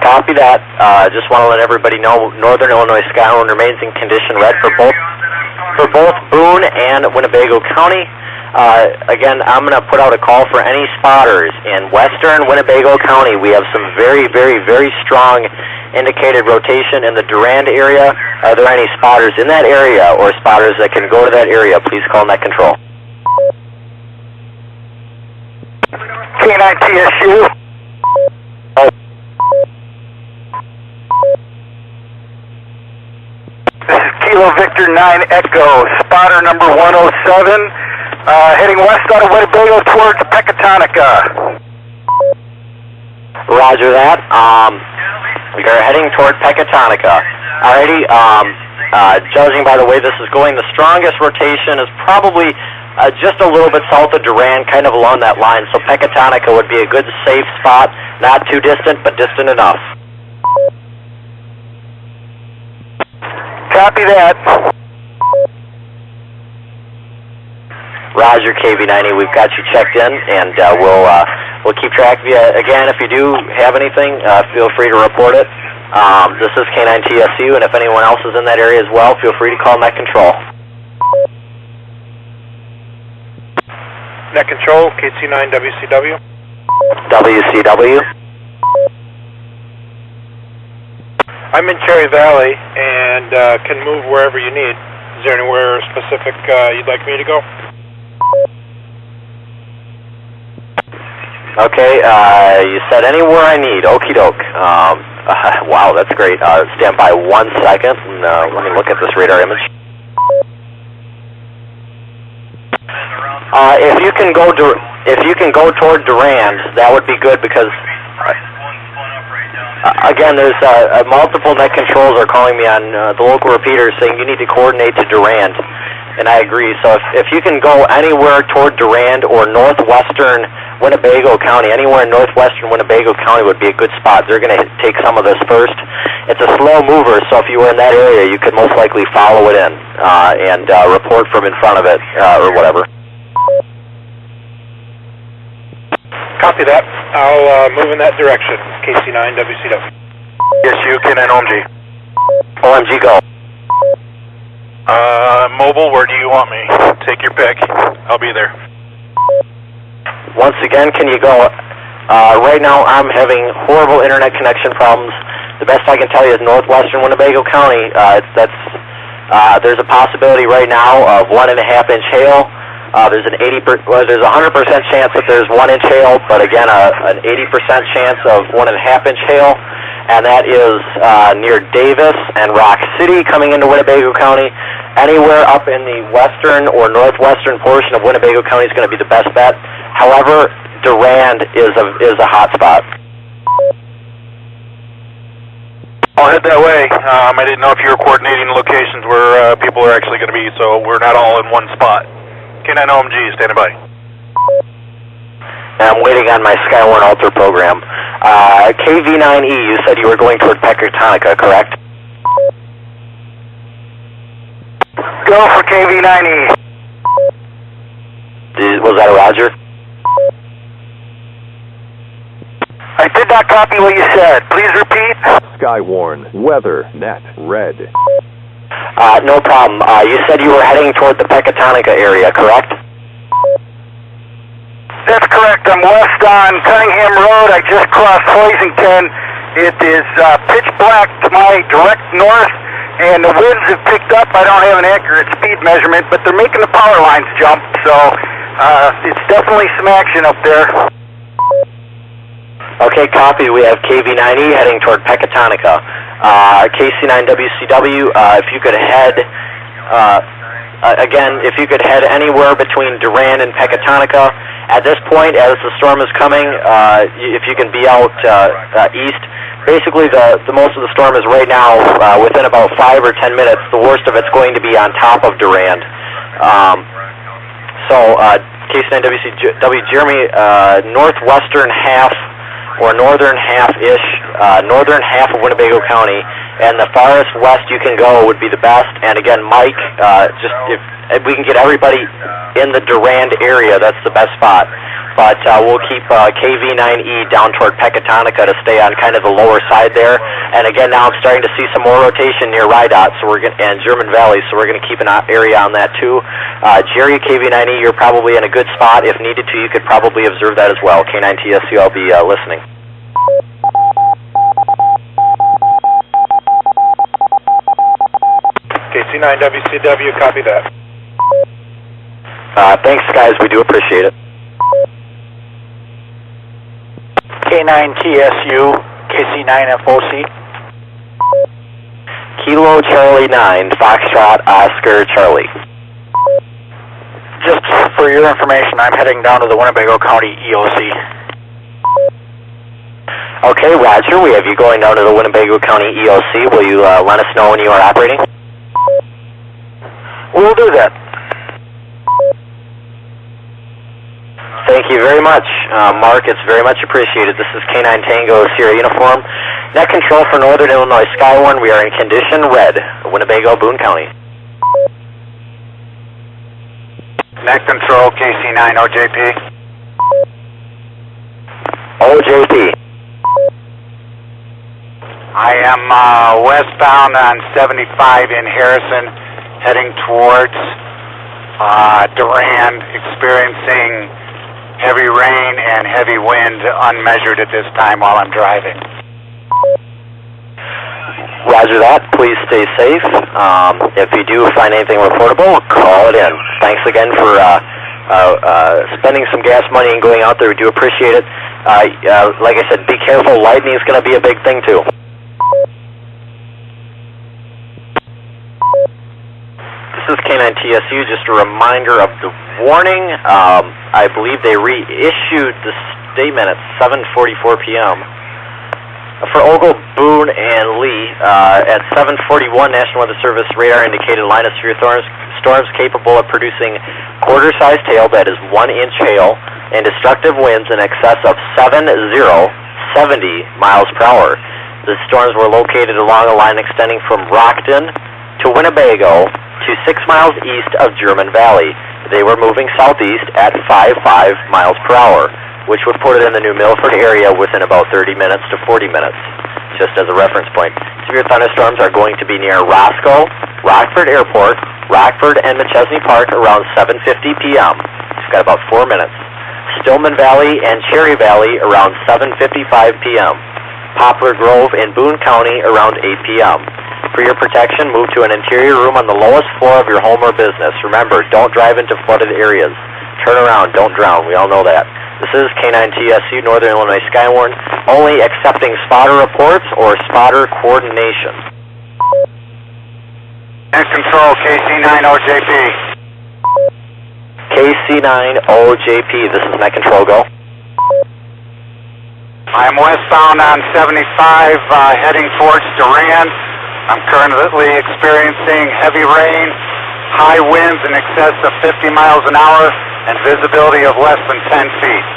Copy that. Just want to let everybody know Northern Illinois Skywarn remains in condition red for both Boone and Winnebago County. Again, I'm going to put out a call for any spotters in western Winnebago County. We have some very, very, very strong indicated rotation in the Durand area. Are there any spotters in that area or spotters that can go to that area? Please call net control. K9 TSU. This is Kilo Victor 9 Echo, spotter number 107, heading west out of Winnebago towards Pecatonica. Roger that. We are heading toward Pecatonica. Alrighty, judging by the way this is going, the strongest rotation is probably just a little bit south of Durand, kind of along that line, so Pecatonica would be a good safe spot, not too distant, but distant enough. Copy that. Roger, KV90, we've got you checked in, and we'll keep track of you. Again, if you do have anything, feel free to report it. This is K9 TSU, and if anyone else is in that area as well, feel free to call net control. Net control, KC9 WCW. WCW. I'm in Cherry Valley and can move wherever you need. Is there anywhere specific you'd like me to go? Okay, you said anywhere I need. Okie doke. Wow, that's great. Stand by 1 second, and let me look at this radar image. If you can go toward Durand, that would be good because. Again, there's multiple net controls are calling me on the local repeaters saying you need to coordinate to Durand, and I agree. So if you can go anywhere toward Durand or northwestern Winnebago County, anywhere in northwestern Winnebago County would be a good spot. They're going to take some of this first. It's a slow mover, so if you were in that area, you could most likely follow it in and report from in front of it or whatever. Copy that. I'll move in that direction. KC9 WCW. Yes, you can, and OMG. OMG, go. Mobile, where do you want me? Take your pick. I'll be there. Once again, can you go? Right now, I'm having horrible internet connection problems. The best I can tell you is northwestern Winnebago County. There's a possibility right now of 1.5-inch hail. There's a 100% chance that there's 1-inch hail, but again, an 80% chance of 1.5-inch hail, and that is near Davis and Rock City coming into Winnebago County. Anywhere up in the western or northwestern portion of Winnebago County is going to be the best bet. However, Durand is a hot spot. I'll head that way. I didn't know if you were coordinating locations where people are actually going to be, so we're not all in one spot. K9 OMG, standing by. I'm waiting on my Skywarn Alter program. KV9E, you said you were going toward Pecatonica, correct? Go for KV9E. Was that a Roger? I did not copy what you said. Please repeat. Skywarn, weather, net, red. No problem. You said you were heading toward the Pecatonica area, correct? That's correct. I'm west on Cunningham Road. I just crossed Hoisington. It is pitch black to my direct north, and the winds have picked up. I don't have an accurate speed measurement, but they're making the power lines jump, so it's definitely some action up there. Okay, copy. We have KV9E heading toward Pecatonica. KC9WCW, if you could head, again, if you could head anywhere between Durand and Pecatonica. At this point, as the storm is coming, if you can be out east, basically the most of the storm is right now within about 5 or 10 minutes. The worst of it's going to be on top of Durand. KC9WCW, Jeremy, northwestern half or northern half-ish, northern half of Winnebago County, and the farthest west you can go would be the best. And again, Mike, just if we can get everybody in the Durand area, that's the best spot. But we'll keep KV9E down toward Pecatonica to stay on kind of the lower side there. And again, now I'm starting to see some more rotation near Rydot, and German Valley, so we're going to keep an area on that too. Jerry, KV9E, you're probably in a good spot. If needed to, you could probably observe that as well. K9TSU, I'll be listening. KC9WCW, copy that. Thanks, guys. We do appreciate it. K9TSU, KC9FOC. Kilo Charlie 9, Foxtrot Oscar Charlie. Just for your information, I'm heading down to the Winnebago County EOC. Okay, Roger. We have you going down to the Winnebago County EOC. Will you let us know when you are operating? We'll do that. Thank you very much, Mark. It's very much appreciated. This is K9 Tango Sierra Uniform. Net control for Northern Illinois Skywarn. We are in condition red, Winnebago, Boone County. Net control, KC9 OJP. OJP. I am westbound on 75 in Harrison, heading towards Durand, experiencing heavy rain and heavy wind unmeasured at this time while I'm driving. Roger that. Please stay safe. If you do find anything reportable, call it in. Thanks again for spending some gas money and going out there. We do appreciate it. Like I said, be careful. Lightning is going to be a big thing too. This is K9TSU. Just a reminder of the warning. I believe they reissued the statement at 7:44 p.m. For Ogle, Boone, and Lee, at 7:41, National Weather Service radar indicated line of severe storms capable of producing quarter-sized hail, that is 1-inch hail, and destructive winds in excess of 70 miles per hour. The storms were located along a line extending from Rockton to Winnebago to 6 miles east of German Valley. They were moving southeast at 55 miles per hour, which would put it in the New Milford area within about 30 minutes to 40 minutes, just as a reference point. Severe thunderstorms are going to be near Roscoe, Rockford Airport, Rockford, and McChesney Park around 7:50 p.m. It's got about 4 minutes. Stillman Valley and Cherry Valley around 7:55 p.m. Poplar Grove in Boone County around 8 p.m. For your protection, move to an interior room on the lowest floor of your home or business. Remember, don't drive into flooded areas. Turn around, don't drown. We all know that. This is K9TSU, Northern Illinois Skywarn, only accepting spotter reports or spotter coordination. Net control, KC9OJP. KC9OJP, this is Net Control, go. I'm westbound on 75, heading towards Durand. I'm currently experiencing heavy rain, high winds in excess of 50 miles an hour, and visibility of less than 10 feet.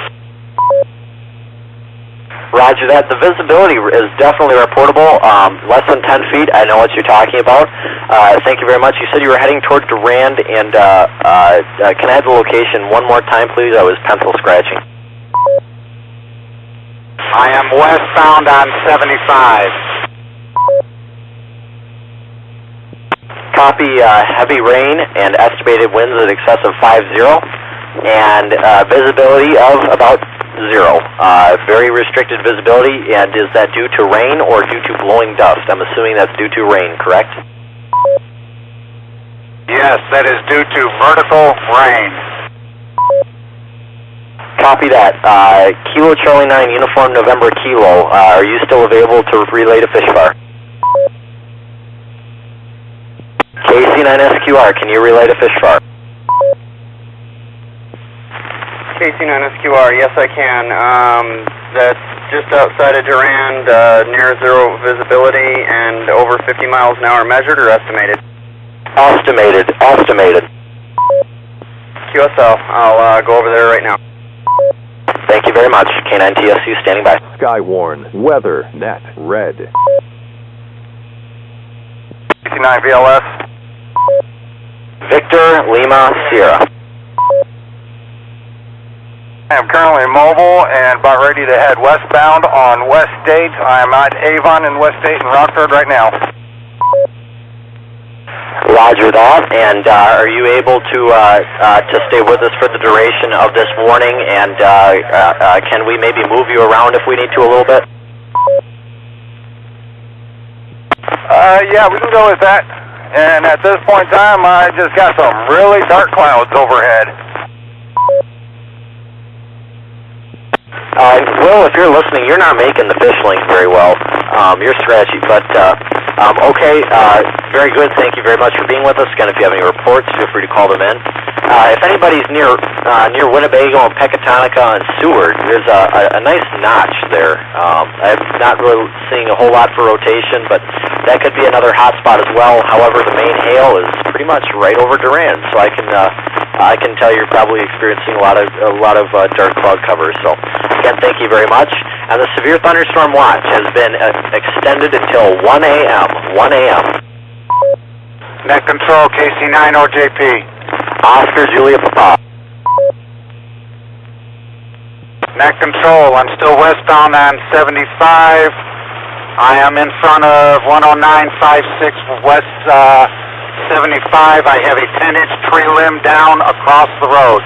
Roger that. The visibility is definitely reportable. Less than 10 feet, I know what you're talking about. Thank you very much. You said you were heading toward Durand, and can I have the location one more time, please? I was pencil scratching. I am westbound on 75. Copy, heavy rain and estimated winds in excess of 50, and visibility of about 0. Very restricted visibility, and is that due to rain or due to blowing dust? I'm assuming that's due to rain, correct? Yes, that is due to vertical rain. Copy that. Kilo Charlie 9, Uniform November Kilo. Are you still available to relay to Fishbar? KC9SQR, can you relay to Fishbar? KC9SQR, yes I can. That's just outside of Durand, near 0 visibility and over 50 miles an hour measured or estimated? Estimated. QSL, I'll go over there right now. Thank you very much. K9 TSU standing by. Skywarn, weather, net, red. KC9 VLS. Victor Lima Sierra. I am currently mobile and about ready to head westbound on West State. I am at Avon and West State and Rockford right now. Roger that. And are you able to stay with us for the duration of this warning? And can we maybe move you around if we need to a little bit? Yeah, we can go with that. And at this point in time, I just got some really dark clouds overhead. Will, if you're listening, you're not making the fish link very well. You're scratchy, but okay. Very good. Thank you very much for being with us. Again, if you have any reports, feel free to call them in. If anybody's near Winnebago and Pecatonica and Seward, there's a nice notch there. I'm not really seeing a whole lot for rotation, but that could be another hot spot as well. However, the main hail is pretty much right over Durand, so I can tell you're probably experiencing a lot of dark cloud cover. So again, thank you very much. And the severe thunderstorm watch has been extended until 1 a.m. 1 a.m. Net control, KC9 OJP. Oscar Julia Papa. Net control, I'm still westbound on 75. I am in front of 10956 West 75. I have a 10-inch tree limb down across the road.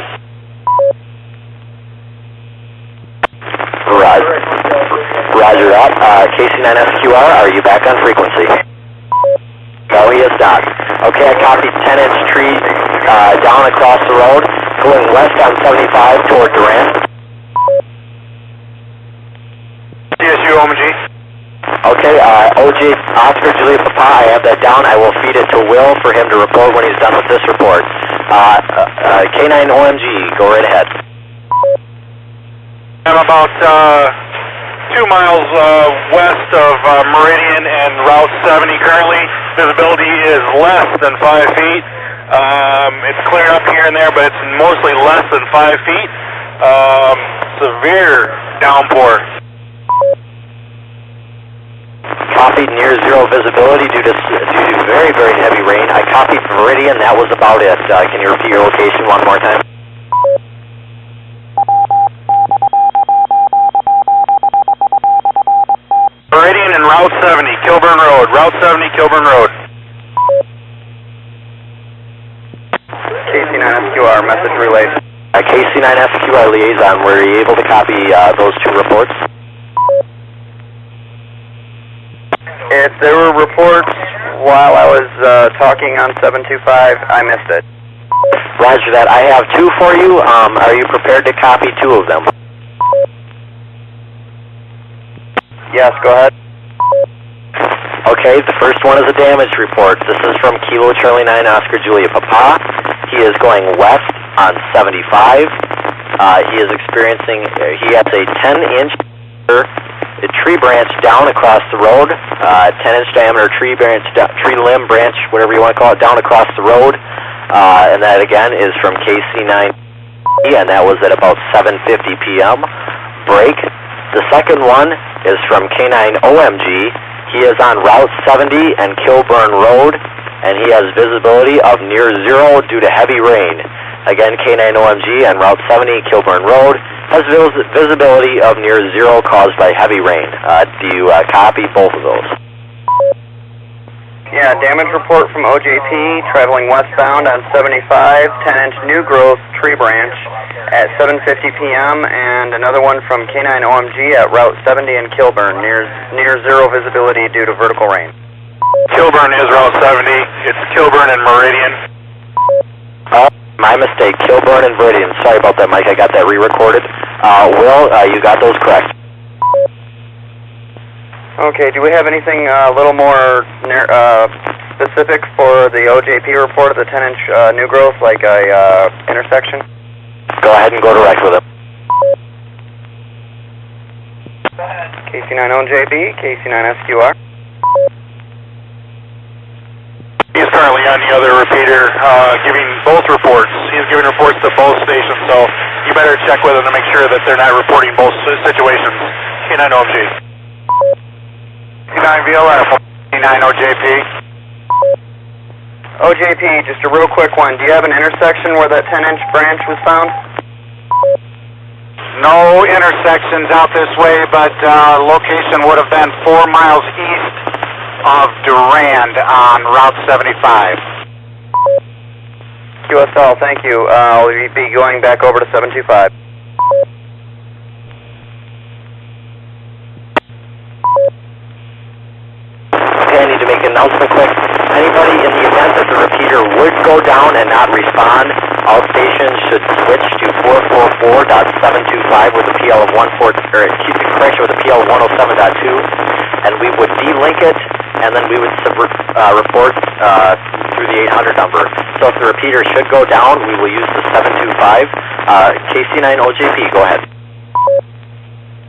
Roger that. KC9SQR, are you back on frequency? No, he is not. Okay, I copied 10-inch tree down across the road, going west on 75 toward Durand. TSU, OMG. Okay, OJ, Oscar Julia Papa, I have that down. I will feed it to Will for him to report when he's done with this report. K9 OMG, go right ahead. I'm about 2 miles west of Meridian and Route 70 currently. Visibility is less than 5 feet. It's clearing up here and there, but it's mostly less than 5 feet. Severe downpour. Copied near 0 visibility due to very, very heavy rain. I copied Meridian, that was about it. Can you repeat your location one more time? Meridian and Route 70, Kilburn Road. Route 70, Kilburn Road. KC9SQR, message relayed. KC9SQR liaison, were you able to copy those 2 reports? If there were reports while I was talking on 725, I missed it. Roger that. I have 2 for you. Are you prepared to copy 2 of them? Yes, go ahead. Okay, the first one is a damage report. This is from Kilo Charlie 9 Oscar Julia Papa. He is going west on 75. He is experiencing, he has a 10-inch tree branch down across the road, 10-inch diameter tree limb branch, whatever you want to call it, down across the road. And that again is from KC9, and that was at about 7:50 p.m. Break. The second one is from K9 OMG. He is on Route 70 and Kilburn Road, and he has visibility of near 0 due to heavy rain. Again, K9 OMG on Route 70, Kilburn Road. Has visibility of near zero caused by heavy rain. Do you copy both of those? Yeah, damage report from OJP, traveling westbound on 75, 10-inch new growth tree branch at 7:50 p.m., and another one from K9 OMG at Route 70 in Kilburn, near zero visibility due to vertical rain. Kilburn is Route 70. It's Kilburn and Meridian. My mistake, Kilburn and Meridian. Sorry about that, Mike. I got that re-recorded. Will, you got those correct. Okay, do we have anything a little more specific for the OJP report of the 10-inch new growth, like a intersection? Go ahead and go direct with it. KC9 OJB, KC9 SQR. He's currently on the other repeater, giving both reports. He's giving reports to both stations, so you better check with him to make sure that they're not reporting both situations. K9 OMG. K9 VLF, K9 OJP. OJP, just a real quick one. Do you have an intersection where that 10-inch branch was found? No intersections out this way, but location would have been 4 miles east of Durand on Route 75. QSL, thank you. I'll be going back over to 725. Okay, I need to make an announcement quick. Anybody in the event that the repeater would go down and not respond, all stations should switch to 444.725 with a PL of 107.2, and we would delink it, and then we would report through the 800 number. So if the repeater should go down, we will use the 725. KC9 OJP, go ahead.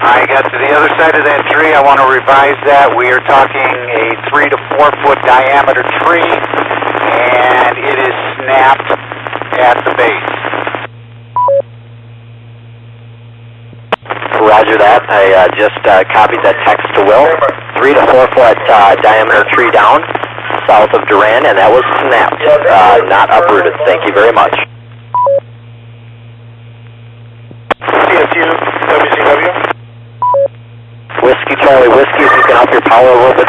I got to the other side of that tree. I want to revise that. We are talking a 3 to 4 foot diameter tree, and it is snapped at the base. Roger that. I just copied that text to Will. 3 to 4 foot diameter tree down south of Durand, and that was snapped, not uprooted. Thank you very much. CSU, WCW. Whiskey Charlie Whiskey, if you can up your power a little bit.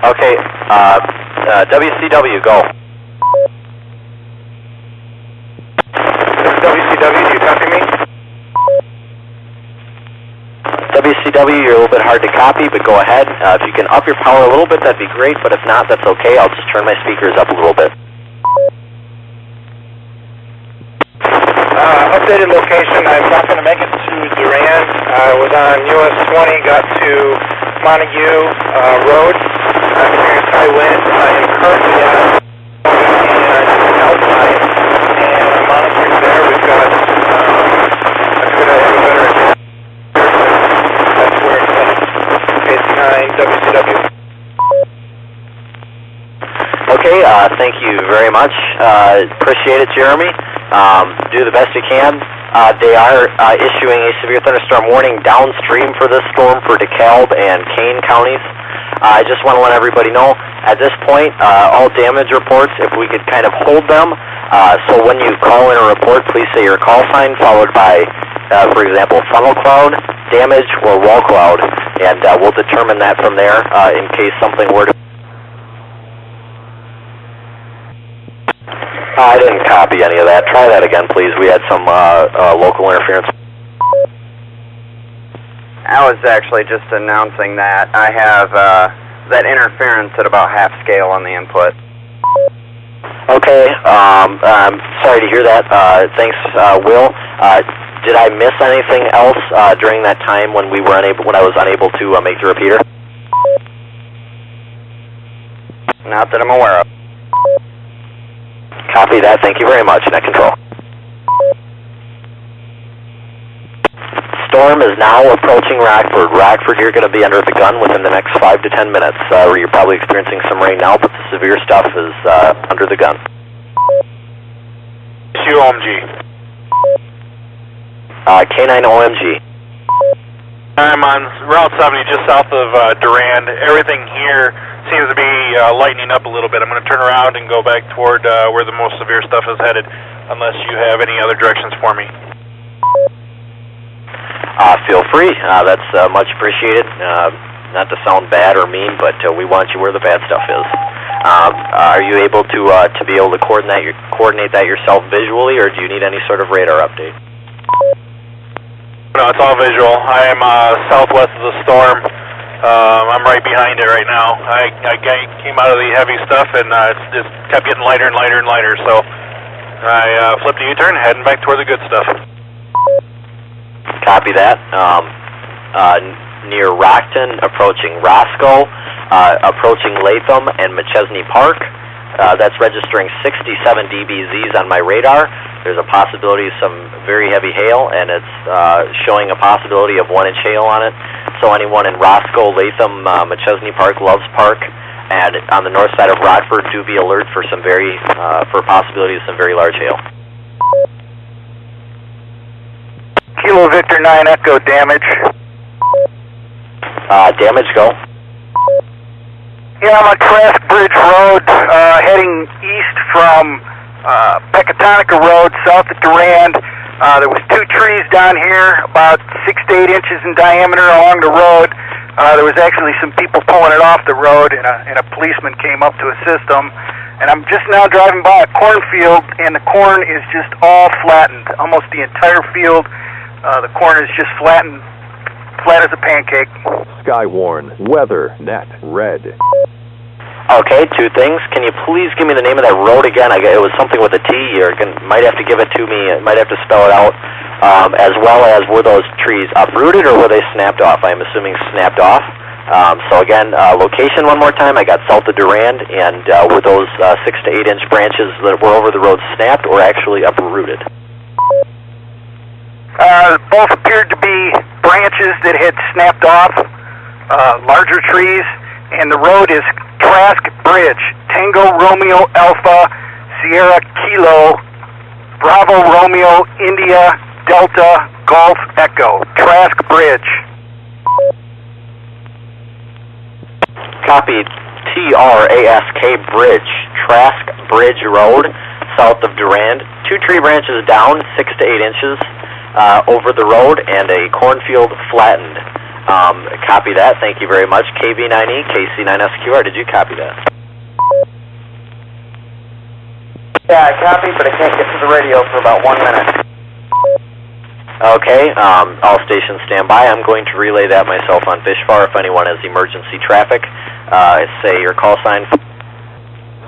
Okay, WCW, go. WCW, do you copy me? WCW, you're a little bit hard to copy, but go ahead. If you can up your power a little bit, that'd be great, but if not, that's okay. I'll just turn my speakers up a little bit. Updated location. I'm not going to make it to Durand. I was on US 20, got to Montague Road. I'm experiencing high wind. I am currently at outside, and I'm monitoring there. We've got, I could have a better idea. That's where it's headed. KC9 WCW. Okay, thank you very much. Appreciate it, Jeremy. Do the best you can. They are issuing a severe thunderstorm warning downstream for this storm for DeKalb and Kane counties. I just want to let everybody know, at this point, all damage reports, if we could kind of hold them, so when you call in a report, please say your call sign followed by, for example, funnel cloud, damage, or wall cloud, and we'll determine that from there in case something were to... I didn't copy any of that. Try that again, please. We had some local interference. I was actually just announcing that I have that interference at about half scale on the input. Okay, I'm sorry to hear that. Thanks, Will. Did I miss anything else during that time when I was unable to make the repeater? Not that I'm aware of. Copy that. Thank you very much. Net control. Storm is now approaching Rockford. Rockford, you're going to be under the gun within the next 5 to 10 minutes. You're probably experiencing some rain now, but the severe stuff is under the gun. OMG. K9 OMG. I'm on Route 70 just south of Durand. Everything here seems to be lightening up a little bit. I'm going to turn around and go back toward where the most severe stuff is headed, unless you have any other directions for me. Feel free. That's much appreciated. Not to sound bad or mean, but we want you where the bad stuff is. Are you able to be able to coordinate that yourself visually, or do you need any sort of radar update? No, it's all visual. I am southwest of the storm. I'm right behind it right now. I came out of the heavy stuff, and it just kept getting lighter and lighter and lighter. So I flipped a U-turn, heading back toward the good stuff. Copy that. Near Rockton, approaching Roscoe, approaching Latham and McChesney Park. That's registering 67 dBZs on my radar. There's a possibility of some very heavy hail, and it's showing a possibility of 1-inch hail on it. So anyone in Roscoe, Latham, McChesney Park, Loves Park, and on the north side of Rockford, do be alert for some for possibility of some very large hail. Kilo Victor 9 Echo, damage. Damage, go. Yeah, I'm on Trask Bridge Road, heading east from Pecatonica Road, south of Durand. There was 2 trees down here, about 6 to 8 inches in diameter along the road. There was actually some people pulling it off the road, and a policeman came up to assist them. And I'm just now driving by a cornfield, and the corn is just all flattened. Almost the entire field, the corn is just flattened, flat as a pancake. Skywarn, weather, net, red. Okay, 2 things. Can you please give me the name of that road again? It was something with a T. You might have to give it to me. Might have to spell it out. As well as, were those trees uprooted or were they snapped off? I'm assuming snapped off. So again, location one more time. I got south of Durand, and were those 6 to 8 inch branches that were over the road snapped or actually uprooted? Both appeared to be branches that had snapped off, larger trees, and the road is Trask Bridge, Tango Romeo Alpha, Sierra Kilo, Bravo Romeo India Delta Golf Echo, Trask Bridge. Copy. TRASK Bridge, Trask Bridge Road, south of Durand. 2 tree branches down, 6 to 8 inches over the road, and a cornfield flattened. Copy that. Thank you very much. KV9E, KC9SQR. Did you copy that? Yeah, I copied, but I can't get to the radio for about 1 minute. Okay, all stations stand by. I'm going to relay that myself on Fishfar if anyone has emergency traffic. Say your call sign.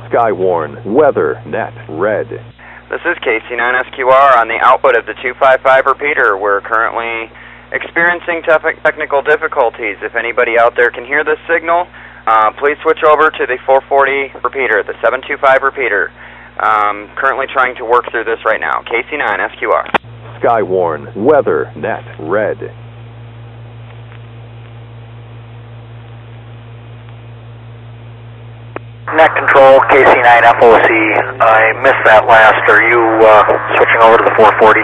Skywarn, weather, net, red. This is KC9SQR on the output of the 255 repeater. We're currently experiencing technical difficulties. If anybody out there can hear this signal, please switch over to the 440 repeater, the 725 repeater. Currently trying to work through this right now. KC9SQR. Skywarn, weather, net, red. Net control, KC9FOC. I missed that last. Are you switching over to the 440?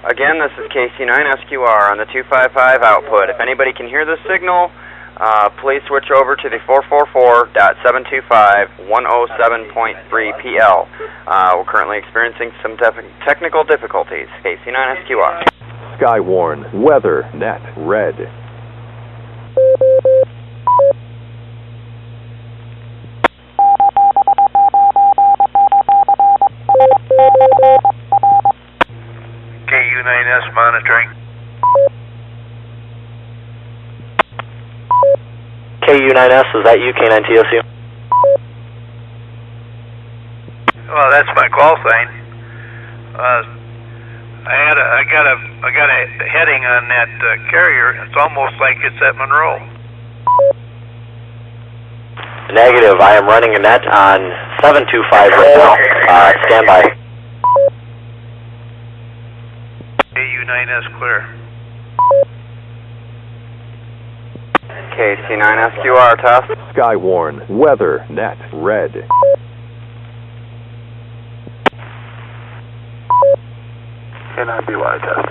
Again, this is KC9SQR on the 255 output. If anybody can hear this signal, please switch over to the 444.725 107.3 PL. We're currently experiencing some technical difficulties. KC9SQR. Skywarn, weather, net, red. KU9S monitoring. KU9S, is that you, K9TSU? Well, that's my call sign. I got a heading on that carrier. It's almost like it's at Monroe. Negative. I am running a net on 725 right now. Stand by. 29S clear. KC9SQR test. Skywarn, weather, net, red. K9BY test.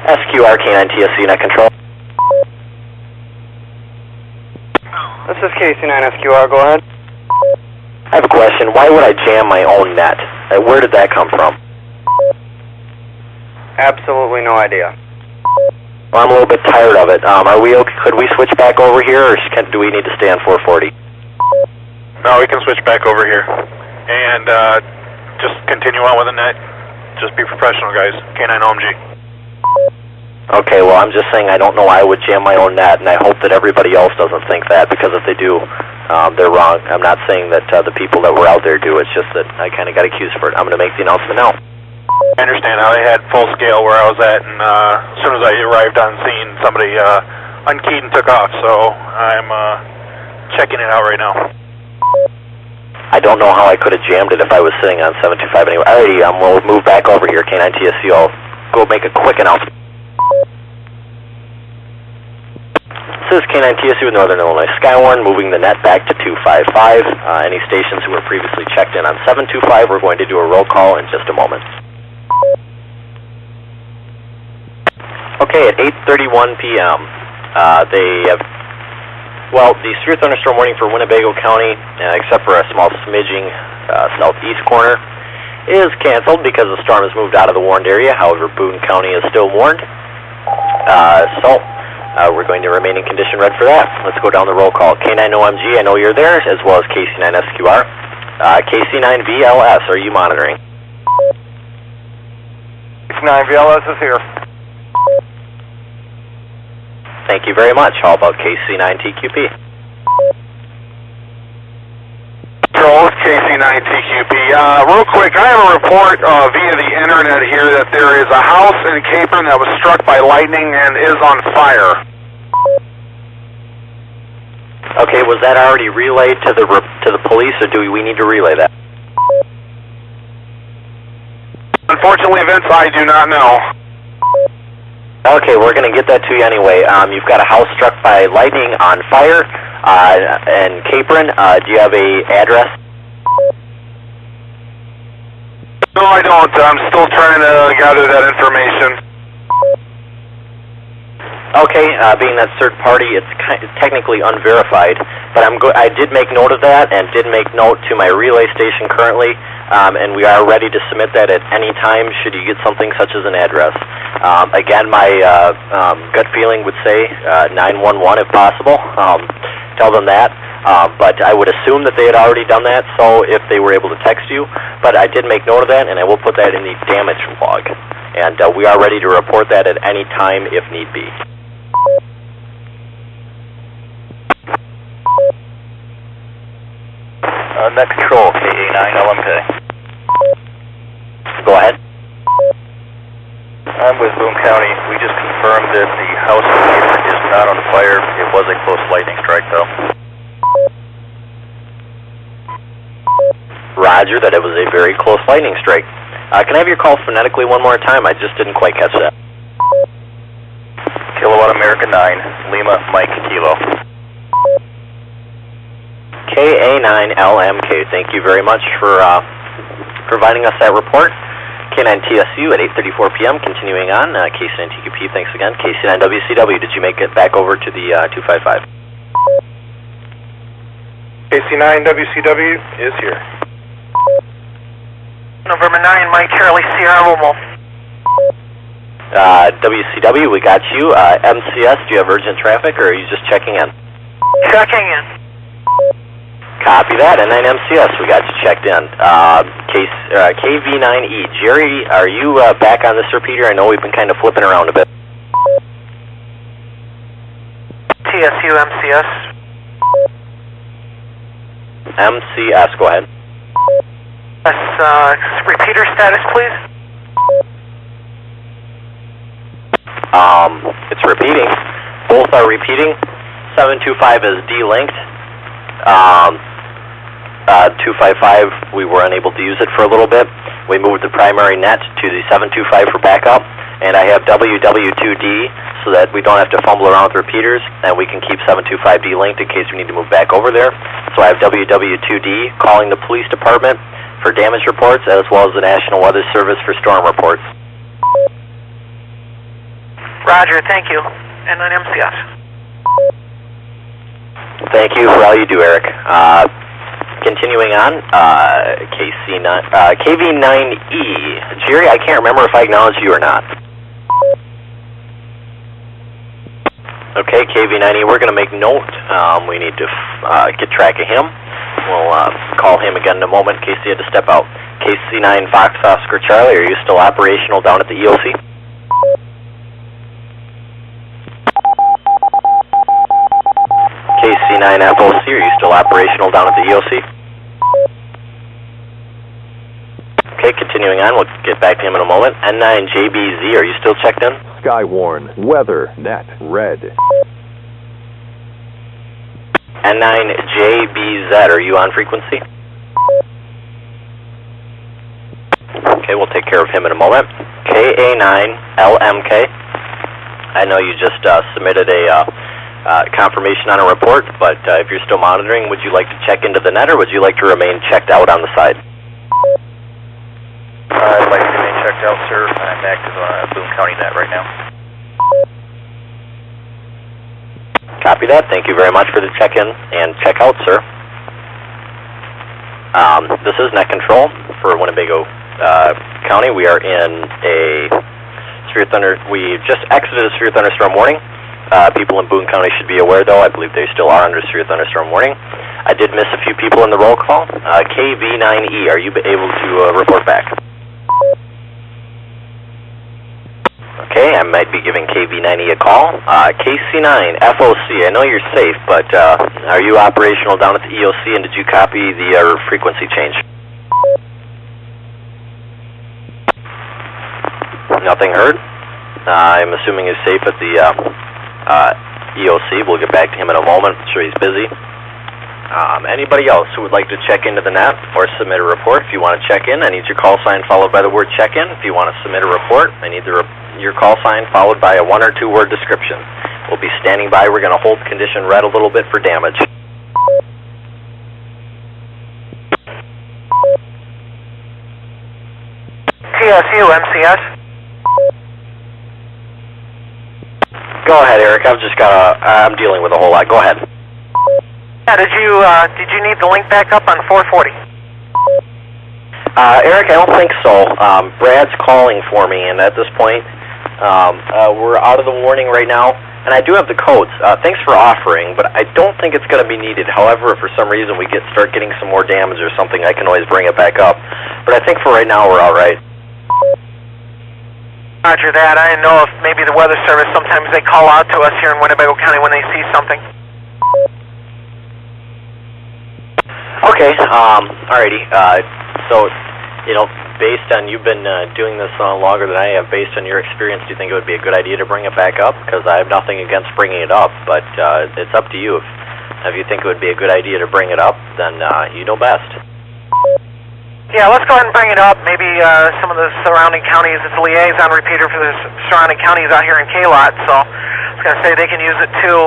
SQR K9 TSU net control. This is KC9SQR, go ahead. I have a question. Why would I jam my own net? Where did that come from? Absolutely no idea. Well, I'm a little bit tired of it. Are we okay? Could we switch back over here, or do we need to stay on 440? No, we can switch back over here. And just continue on with the net. Just be professional, guys. K9 OMG. Okay, well, I'm just saying I don't know why I would jam my own net, and I hope that everybody else doesn't think that, because if they do, they're wrong. I'm not saying that the people that were out there do. It's just that I kind of got accused for it. I'm going to make the announcement now. I understand how they had full scale where I was at, and as soon as I arrived on scene, somebody unkeyed and took off, so I'm checking it out right now. I don't know how I could have jammed it if I was sitting on 725 anyway. Alrighty, we'll move back over here, K9 TSU. I'll go make a quick announcement. This is K9 TSU with Northern Illinois Skywarn, moving the net back to 255. Any stations who were previously checked in on 725, we're going to do a roll call in just a moment. Okay, at 8:31 p.m., the severe thunderstorm warning for Winnebago County, except for a small smidging southeast corner, is canceled because the storm has moved out of the warned area. However, Boone County is still warned. We're going to remain in condition red for that. Let's go down the roll call. K9OMG, I know you're there, as well as KC9SQR. KC9VLS, are you monitoring? KC9VLS is here. Thank you very much. How about KC9TQP? Control, KC9TQP. Real quick, I have a report via the internet here that there is a house in Capron that was struck by lightning and is on fire. Okay, was that already relayed to the police, or do we need to relay that? Unfortunately, Vince, I do not know. Okay, we're going to get that to you anyway. You've got a house struck by lightning on fire in Capron. Do you have a address? No, I don't. I'm still trying to gather that information. Okay, being that third party, it's technically unverified, but I did make note of that and did make note to my relay station currently, and we are ready to submit that at any time should you get something such as an address. Again, my gut feeling would say 911 if possible. Tell them that. But I would assume that they had already done that, so if they were able to text you. But I did make note of that, and I will put that in the damage log. And we are ready to report that at any time if need be. Net control, KA9LMK. Go ahead. I'm with Boone County. We just confirmed that the house is not on fire. It was a close lightning strike, though. Roger, that it was a very close lightning strike. Can I have your call phonetically one more time? I just didn't quite catch that. Kilowatt America 9, Lima, Mike, Kilo. KA9LMK, thank you very much for providing us that report. K9TSU at 8:34 p.m., continuing on. KC9TQP, thanks again. KC9WCW, did you make it back over to the 255? KC9WCW is here. November 9, Mike, Charlie, Sierra Limo. WCW, we got you. MCS, do you have urgent traffic, or are you just checking in? Checking in. Copy that, and 9 MCS, we got you checked in. KV9E, Jerry, are you back on this repeater? I know we've been kind of flipping around a bit. TSU, MCS. MCS, go ahead. Yes, repeater status, please. It's repeating. Both are repeating. 725 is delinked. 255, we were unable to use it for a little bit. We moved the primary net to the 725 for backup, and I have WW2D so that we don't have to fumble around with repeaters, and we can keep 725D linked in case we need to move back over there. So I have WW2D calling the police department for damage reports as well as the National Weather Service for storm reports. Roger, thank you. And then MCS. Thank you for all you do, Eric. Continuing on, KV9E. Jerry, I can't remember if I acknowledged you or not. Okay, KV9E, we're going to make note. We need to get track of him. We'll call him again in a moment in case he had to step out. KC9 Fox Oscar Charlie, are you still operational down at the EOC? KC9 FOC, are you still operational down at the EOC? Okay, continuing on, we'll get back to him in a moment. N9JBZ, are you still checked in? Skywarn, weather, net, red. N9JBZ, are you on frequency? Okay, we'll take care of him in a moment. KA9LMK, I know you just submitted a confirmation on a report, but if you're still monitoring, would you like to check into the net or would you like to remain checked out on the side? I'd like to remain checked out, sir. I'm active on Boone County net right now. Copy that. Thank you very much for the check-in and check-out, sir. This is net control for Winnebago County. We are in a severe thunder. We just exited a severe thunderstorm warning. People in Boone County should be aware, though. I believe they still are under severe thunderstorm warning. I did miss a few people in the roll call. KV9E, are you able to report back? Okay, I might be giving KV9E a call. KC9 FOC, I know you're safe, but are you operational down at the EOC, and did you copy the frequency change? Nothing heard. I'm assuming he's safe at the EOC. We'll get back to him in a moment. I'm sure he's busy. Anybody else who would like to check into the net or submit a report? If you want to check in, I need your call sign followed by the word check in. If you want to submit a report, I need your call sign followed by a 1 or 2 word description. We'll be standing by. We're going to hold condition red a little bit for damage. TSU, MCS. Go ahead, Eric. I'm dealing with a whole lot. Go ahead. Yeah, did you need the link back up on 440? Eric, I don't think so. Brad's calling for me, and at this point, we're out of the warning right now, and I do have the codes. Thanks for offering, but I don't think it's going to be needed. However, if for some reason we start getting some more damage or something, I can always bring it back up. But I think for right now, we're all right. Roger that. I didn't know if maybe the Weather Service, sometimes they call out to us here in Winnebago County when they see something. Okay, alrighty. So, based on you've been doing this longer than I have, based on your experience, do you think it would be a good idea to bring it back up? Because I have nothing against bringing it up, but it's up to you. If you think it would be a good idea to bring it up, then you know best. Yeah, let's go ahead and bring it up. Maybe some of the surrounding counties, it's a liaison repeater for the surrounding counties out here in K-Lot, so I was going to say they can use it too.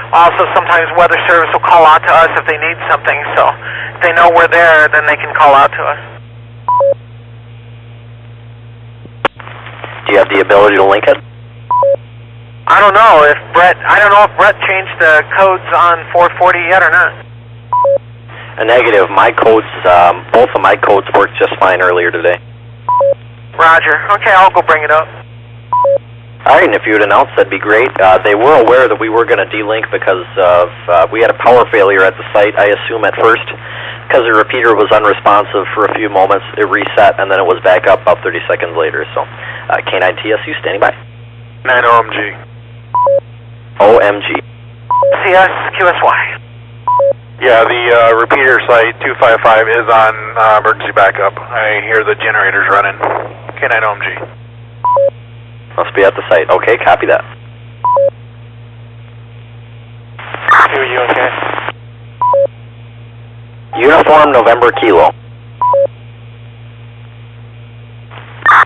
Also, sometimes Weather Service will call out to us if they need something, so if they know we're there, then they can call out to us. Do you have the ability to link it? I don't know if Brett changed the codes on 440 yet or not. A negative. My codes, both of my codes worked just fine earlier today. Roger. Okay, I'll go bring it up. Alright, and if you would announce, that'd be great. They were aware that we were going to delink because of, we had a power failure at the site, I assume at first, because the repeater was unresponsive for a few moments. It reset, and then it was back up about 30 seconds later. So, K9 TSU, standing by. 9 OMG. OMG. CS QSY. Yeah, the repeater site 255 is on emergency backup. I hear the generators running. K9 OMG. Must be at the site. Okay, copy that. Are you okay? Uniform November Kilo.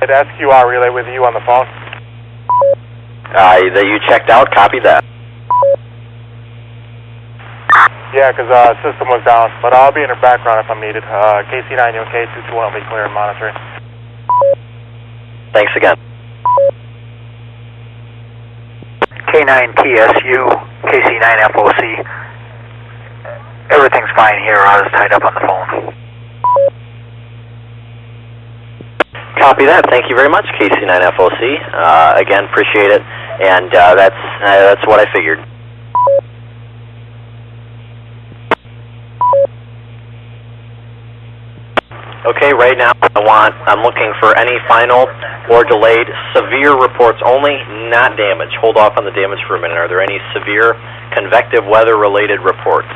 Did SQR relay with you on the phone? That you checked out, copy that. Yeah, because system was down, but I'll be in the background if I'm needed. KC9, you okay? 221 will be clear and monitoring. Thanks again. K9TSU, KC9FOC. Everything's fine here. I was tied up on the phone. Copy that. Thank you very much, KC9FOC. Again, appreciate it. And that's what I figured. Okay, right now I'm looking for any final or delayed severe reports only, not damage. Hold off on the damage for a minute. Are there any severe convective weather-related reports?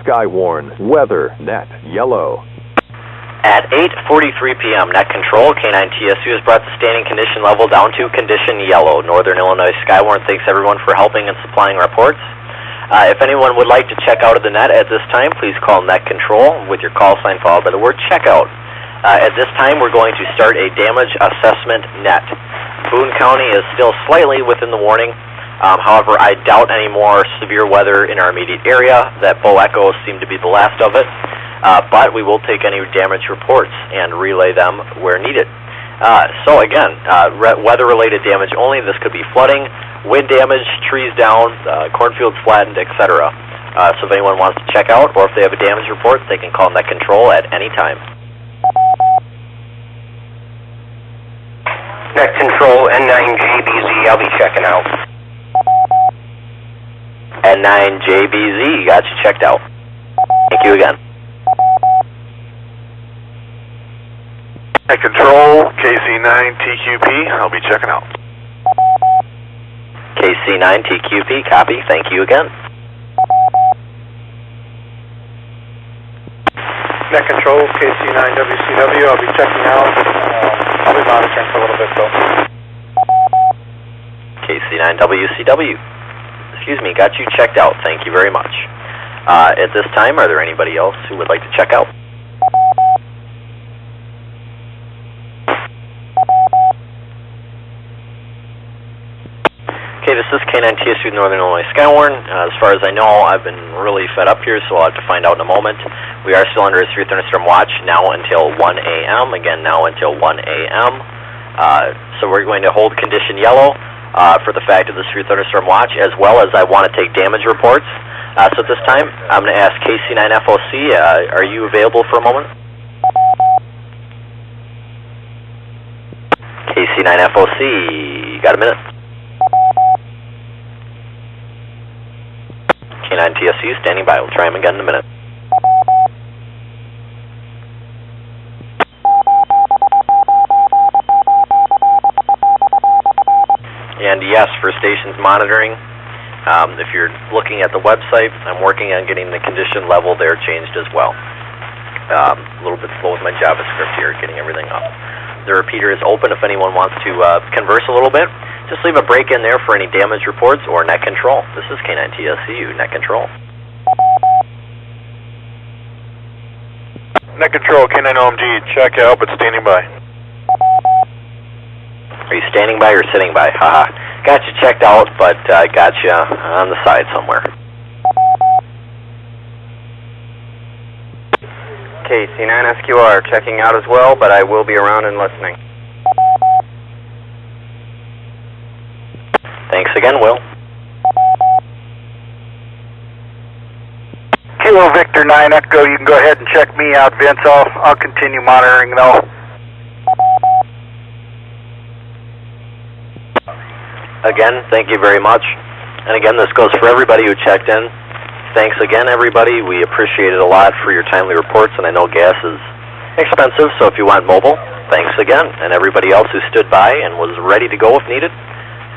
Skywarn, weather, net, yellow. At 8:43 p.m., net control, K9TSU has brought the standing condition level down to condition yellow. Northern Illinois Skywarn thanks everyone for helping and supplying reports. If anyone would like to check out of the net at this time, please call net control with your call sign followed by the word checkout. At this time, we're going to start a damage assessment net. Boone County is still slightly within the warning. However, I doubt any more severe weather in our immediate area. That Bow Echo seemed to be the last of it. But we will take any damage reports and relay them where needed. So again, weather-related damage only. This could be flooding, wind damage, trees down, cornfields flattened, etc. So if anyone wants to check out, or if they have a damage report, they can call net control at any time. Net control, N9JBZ, I'll be checking out. N9JBZ, got you checked out. Thank you again. Net control, KC9TQP, I'll be checking out. KC9TQP, copy. Thank you again. Net control, KC9WCW, I'll be checking out. I'll be monitoring for a little bit, though. KC9WCW, excuse me, got you checked out. Thank you very much. At this time, are there anybody else who would like to check out? Okay, this is K9TSU Northern Illinois Skywarn. As far as I know, I've been really fed up here, so I'll have to find out in a moment. We are still under a severe thunderstorm watch now until 1 a.m. Again, now until 1 a.m. So we're going to hold condition yellow for the fact of the severe thunderstorm watch, as well as I want to take damage reports. So at this time, I'm going to ask KC9FOC, are you available for a moment? KC9FOC, got a minute? K9TSU standing by. We'll try him again in a minute. And yes, for stations monitoring, if you're looking at the website, I'm working on getting the condition level there changed as well. A little bit slow with my JavaScript here, getting everything up. The repeater is open if anyone wants to converse a little bit. Just leave a break in there for any damage reports or net control. This is K9TSU, net control. Net control, K9OMG, check out, but standing by. Are you standing by or sitting by? Haha. Got you checked out, but got you on the side somewhere. KC9SQR, checking out as well, but I will be around and listening. Thanks again, Will. Kilo Victor 9 Echo, you can go ahead and check me out, Vince. I'll continue monitoring though. Again, thank you very much. And again, this goes for everybody who checked in. Thanks again, everybody. We appreciate it a lot for your timely reports, and I know gas is expensive, so if you want mobile, thanks again. And everybody else who stood by and was ready to go if needed,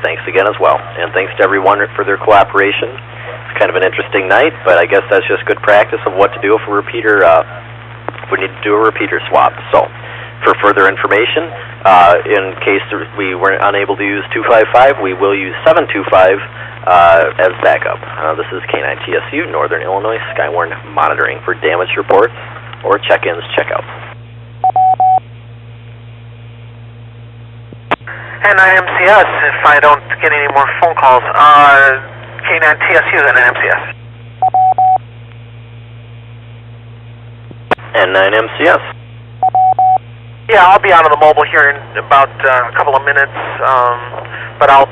thanks again as well. And thanks to everyone for their cooperation. It's kind of an interesting night, but I guess that's just good practice of what to do if a repeater, we need to do a repeater swap. So, for further information, in case we were unable to use 255, we will use 725 as backup. This is K9TSU, Northern Illinois Skywarn monitoring for damage reports or check-ins, check-outs. N9MCS, if I don't get any more phone calls. K9TSU and NMCS. N9MCS. Yeah, I'll be out of the mobile here in about a couple of minutes, but I'll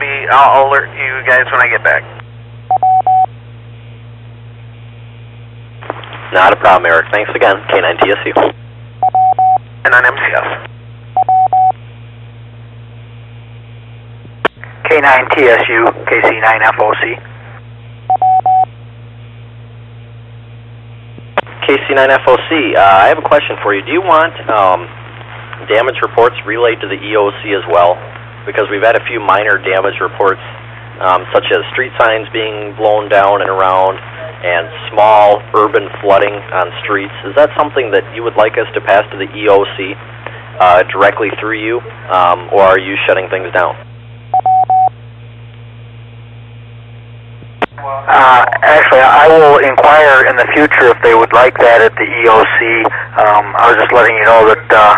alert you guys when I get back. Not a problem, Eric. Thanks again. K9TSU. N9MCS. K9TSU, KC9FOC. KC9FOC, I have a question for you. Do you want damage reports relayed to the EOC as well? Because we've had a few minor damage reports, such as street signs being blown down and around, and small urban flooding on streets. Is that something that you would like us to pass to the EOC directly through you, or are you shutting things down? Actually, I will inquire in the future if they would like that at the EOC. I was just letting you know that the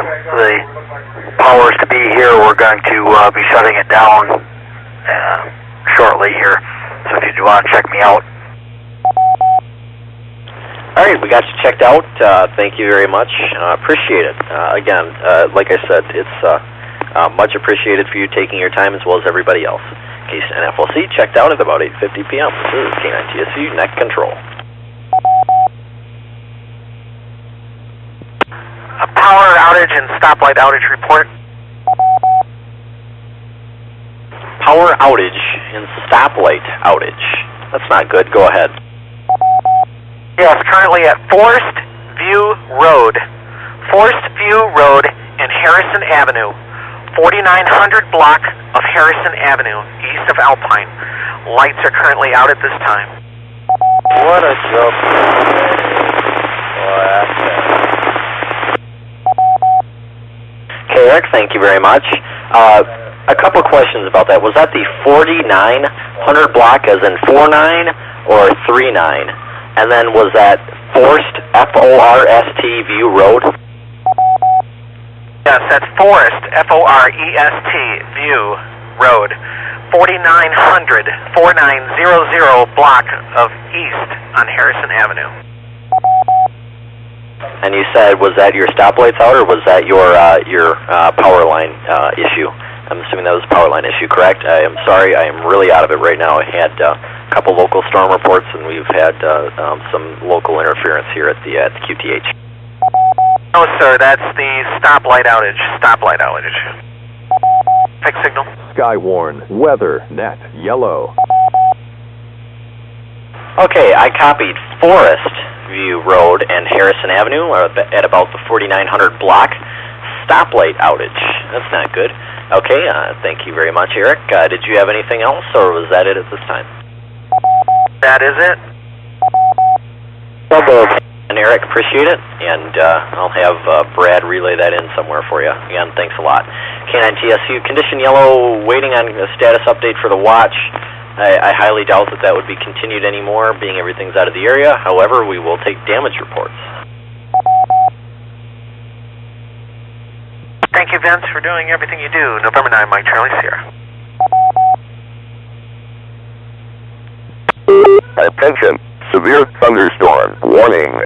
powers to be here, we're going to be shutting it down shortly here. So if you do want to check me out. All right, we got you checked out. Thank you very much. Appreciate it. Again, like I said, it's much appreciated for you taking your time as well as everybody else. KC9FOC checked out at about 8:50 p.m. This is K9TSU Net Control. A power outage and stoplight outage report. Power outage and stoplight outage. That's not good. Go ahead. Yes, currently at Forest View Road. Forest View Road and Harrison Avenue. 4900 block of Harrison Avenue, east of Alpine. Lights are currently out at this time. What a joke. Okay, Eric, thank you very much. A couple questions about that. Was that the 4900 block as in 49 or 39? And then was that Forest, F-O-R-S-T View Road? Yes, that's Forest, F-O-R-E-S-T, View Road, 4900, 4900 block of east on Harrison Avenue. And you said, was that your stoplights out, or was that your power line issue? I'm assuming that was a power line issue, correct? I am sorry, I am really out of it right now. I had a couple local storm reports, and we've had some local interference here at the QTH. No, sir, that's the stoplight outage. Stoplight outage. Fixed signal. Skywarn, weather, net, yellow. Okay, I copied Forest View Road and Harrison Avenue at about the 4900 block. Stoplight outage. That's not good. Okay, thank you very much, Eric. Did you have anything else, or was that it at this time? That is it. And Eric, appreciate it, and I'll have Brad relay that in somewhere for you. Again, thanks a lot. K9TSU, condition yellow, waiting on a status update for the watch. I highly doubt that would be continued anymore, being everything's out of the area. However, we will take damage reports. Thank you, Vince, for doing everything you do. November 9, Mike Charlie Sierra. Attention, severe thunderstorm warning.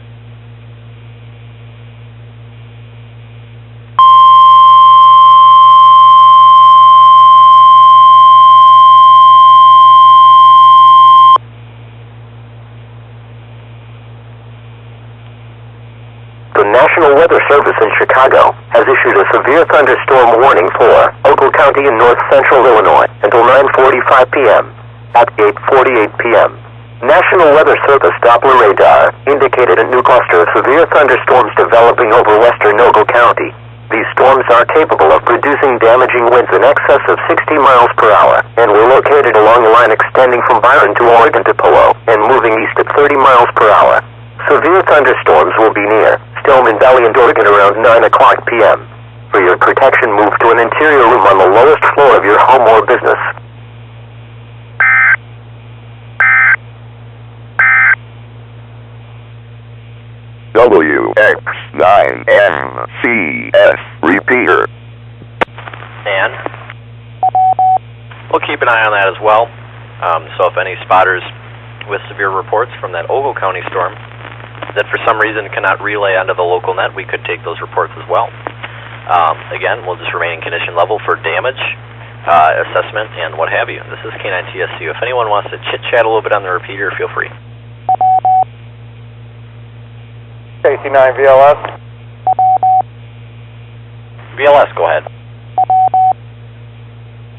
The National Weather Service in Chicago has issued a severe thunderstorm warning for Ogle County in north central Illinois until 9:45 p.m. At 8:48 p.m., National Weather Service Doppler radar indicated a new cluster of severe thunderstorms developing over western Ogle County. These storms are capable of producing damaging winds in excess of 60 miles per hour and were located along a line extending from Byron to Oregon to Pillow and moving east at 30 miles per hour. Severe thunderstorms will be near Stillman Valley and Oregon around 9 o'clock p.m. For your protection, move to an interior room on the lowest floor of your home or business. WX9MCS repeater. And? We'll keep an eye on that as well. So if any spotters with severe reports from that Ogle County storm that for some reason cannot relay onto the local net, we could take those reports as well. Again, we'll just remain in condition level for damage, assessment, and what have you. This is K9TSU. If anyone wants to chit-chat a little bit on the repeater, feel free. KC9 VLS. VLS, go ahead.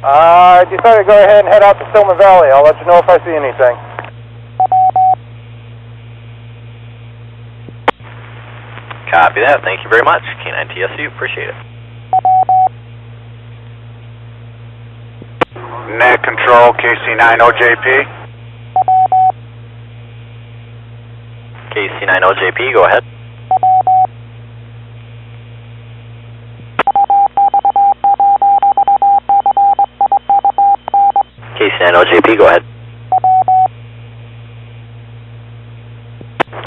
I decided to go ahead and head out to Stillman Valley. I'll let you know if I see anything. Copy that. Thank you very much. K9TSU. Appreciate it. Net control, KC9OJP. KC9OJP, go ahead. KC9OJP, go ahead.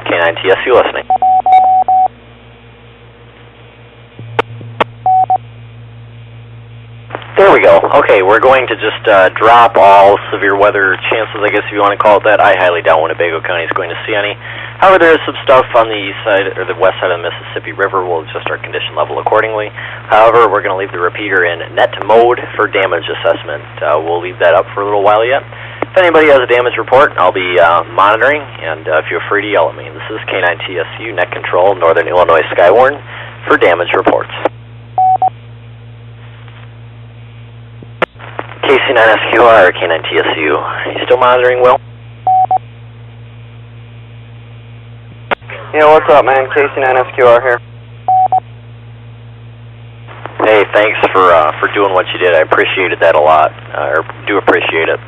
K9TSU listening. There we go. Okay, we're going to just drop all severe weather chances, I guess if you want to call it that. I highly doubt Winnebago County is going to see any. However, there is some stuff on the east side, or the west side of the Mississippi River. We'll adjust our condition level accordingly. However, we're going to leave the repeater in net mode for damage assessment. We'll leave that up for a little while yet. If anybody has a damage report, I'll be monitoring, and feel free to yell at me. This is K9TSU, Net Control, Northern Illinois Skywarn, for damage reports. KC9SQR, K9TSU. Are you still monitoring, Will? Yeah, what's up, man? KC9SQR here. Hey, thanks for doing what you did. I appreciated that a lot, or do appreciate it.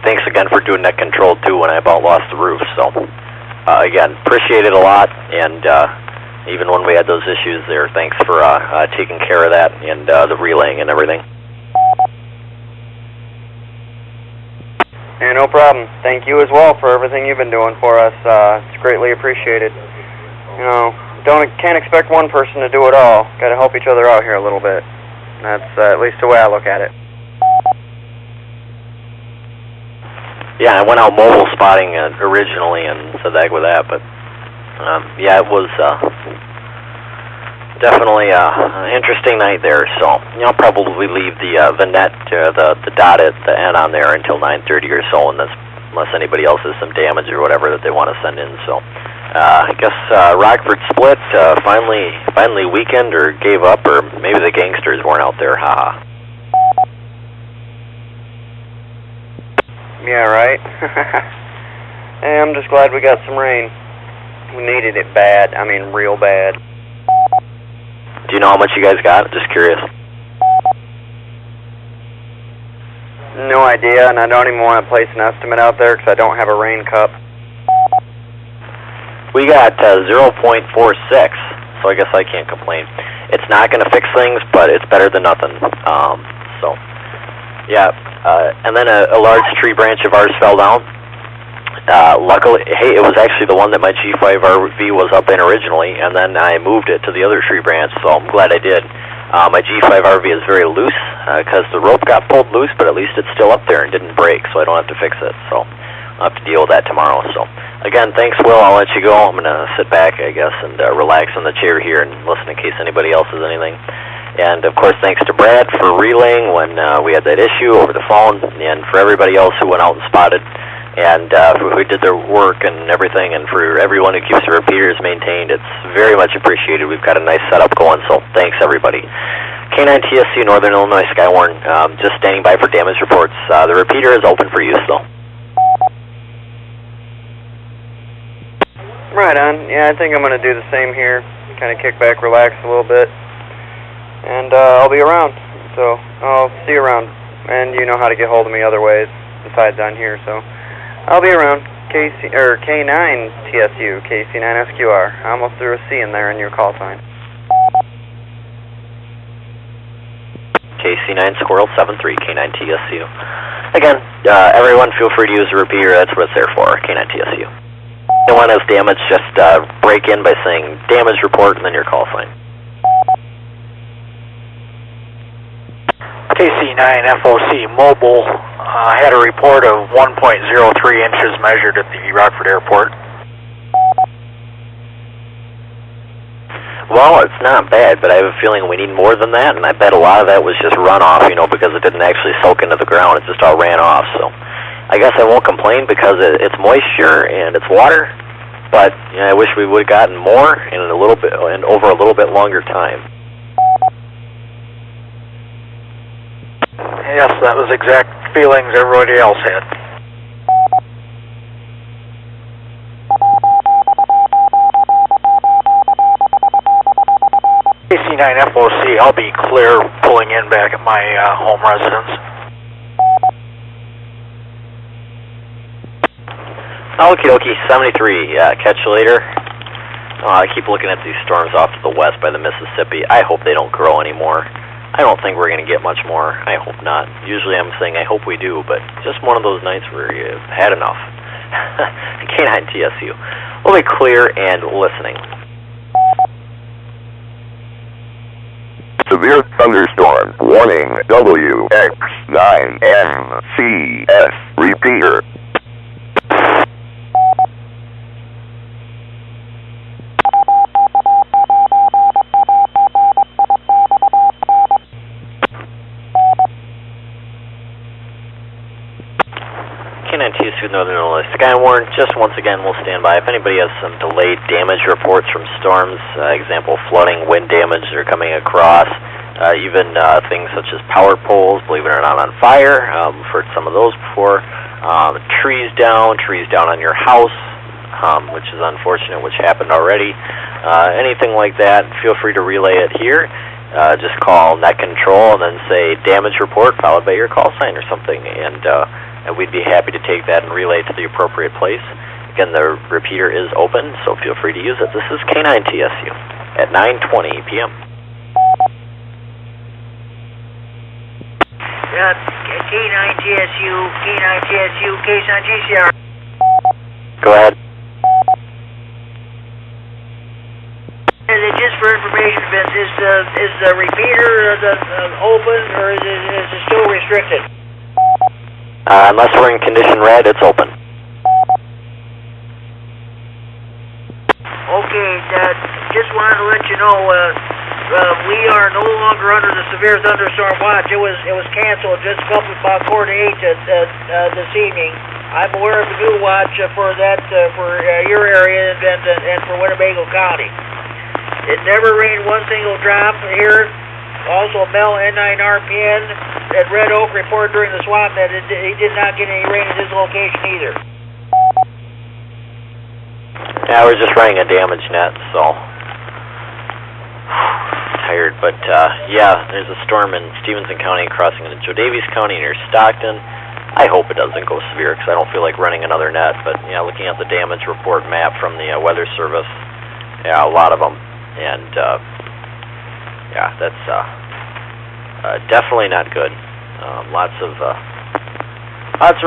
Thanks again for doing net control, too, when I about lost the roof. So, again, appreciate it a lot, and even when we had those issues there, thanks for taking care of that and the relaying and everything. Yeah, no problem. Thank you as well for everything you've been doing for us. It's greatly appreciated. You know, can't expect one person to do it all. Got to help each other out here a little bit. That's at least the way I look at it. Yeah, I went out mobile spotting originally and said that with that, but yeah, it was definitely an interesting night there. So I'll probably leave the net, the dot at the end on there until 9:30 or so, unless anybody else has some damage or whatever that they want to send in. So I guess Rockford split finally weakened or gave up, or maybe the gangsters weren't out there. Haha. Yeah, right. Hey, I'm just glad we got some rain. We needed it bad. I mean, real bad. Do you know how much you guys got? Just curious. No idea, and I don't even want to place an estimate out there because I don't have a rain cup. We got 0.46, so I guess I can't complain. It's not going to fix things, but it's better than nothing. So, yeah. And then a large tree branch of ours fell down. Luckily, hey, it was actually the one that my G5 RV was up in originally, and then I moved it to the other tree branch, so I'm glad I did. My G5 RV is very loose because the rope got pulled loose, but at least it's still up there and didn't break, so I don't have to fix it. So I'll have to deal with that tomorrow. So again, thanks, Will. I'll let you go. I'm going to sit back, I guess, and relax on the chair here and listen in case anybody else has anything. And, of course, thanks to Brad for relaying when we had that issue over the phone, and for everybody else who went out and spotted, and who did their work and everything, and for everyone who keeps the repeaters maintained. It's very much appreciated. We've got a nice setup going, so thanks, everybody. K9TSU, Northern Illinois Skywarn, just standing by for damage reports. The repeater is open for use, though. Right on. Yeah, I think I'm going to do the same here. Kind of kick back, relax a little bit. And I'll be around, so I'll see you around. And you know how to get hold of me other ways besides on here, so I'll be around. K9TSU, KC9SQR. I almost threw a C in there in your call sign. KC9 Squirrel 73, K9TSU. Again, everyone feel free to use the repeater. That's what it's there for, K9TSU. If anyone has damage, just break in by saying damage report and then your call sign. KC9 FOC Mobile had a report of 1.03 inches measured at the Rockford Airport. Well, it's not bad, but I have a feeling we need more than that, and I bet a lot of that was just runoff, you know, because it didn't actually soak into the ground. It just all ran off, so I guess I won't complain because it's moisture and it's water, but you know, I wish we would have gotten more in a little bit and over a little bit longer time. Yes, that was exact feelings everybody else had. KC9 FOC, I'll be clear pulling in back at my home residence. Okie dokie, 73, catch you later. I keep looking at these storms off to the west by the Mississippi. I hope they don't grow anymore. I don't think we're going to get much more. I hope not. Usually I'm saying I hope we do, but just one of those nights where you've had enough. K9 TSU. We'll be clear and listening. Severe thunderstorm warning WX9MCS repeater. TSU Northern Illinois Skywarn, just once again we'll stand by. If anybody has some delayed damage reports from storms, example flooding, wind damage that are coming across, even things such as power poles, believe it or not, on fire, we've heard some of those before, trees down on your house, which is unfortunate, which happened already, anything like that, feel free to relay it here. Just call net control and then say damage report followed by your call sign or something, and we'd be happy to take that and relay it to the appropriate place. Again, the repeater is open, so feel free to use it. This is K9 TSU at 9:20 p.m. K9 TSU, case on GCR. Go ahead. Just for information, Vince, is the repeater open or is it still restricted? Unless we're in condition red, it's open. Okay, just wanted to let you know, we are no longer under the severe thunderstorm watch. It was canceled just about 4 to 8 this evening. I'm aware of the new watch for that for your area and for Winnebago County. It never rained one single drop here. Also, Mel N9RPN at Red Oak reported during the swap that he did not get any rain at his location either. Yeah, we're just running a damage net, so tired. But yeah, there's a storm in Stevenson County crossing into Joe Davies County near Stockton. I hope it doesn't go severe because I don't feel like running another net. But yeah, looking at the damage report map from the Weather Service, yeah, a lot of them. And yeah, that's definitely not good. Lots of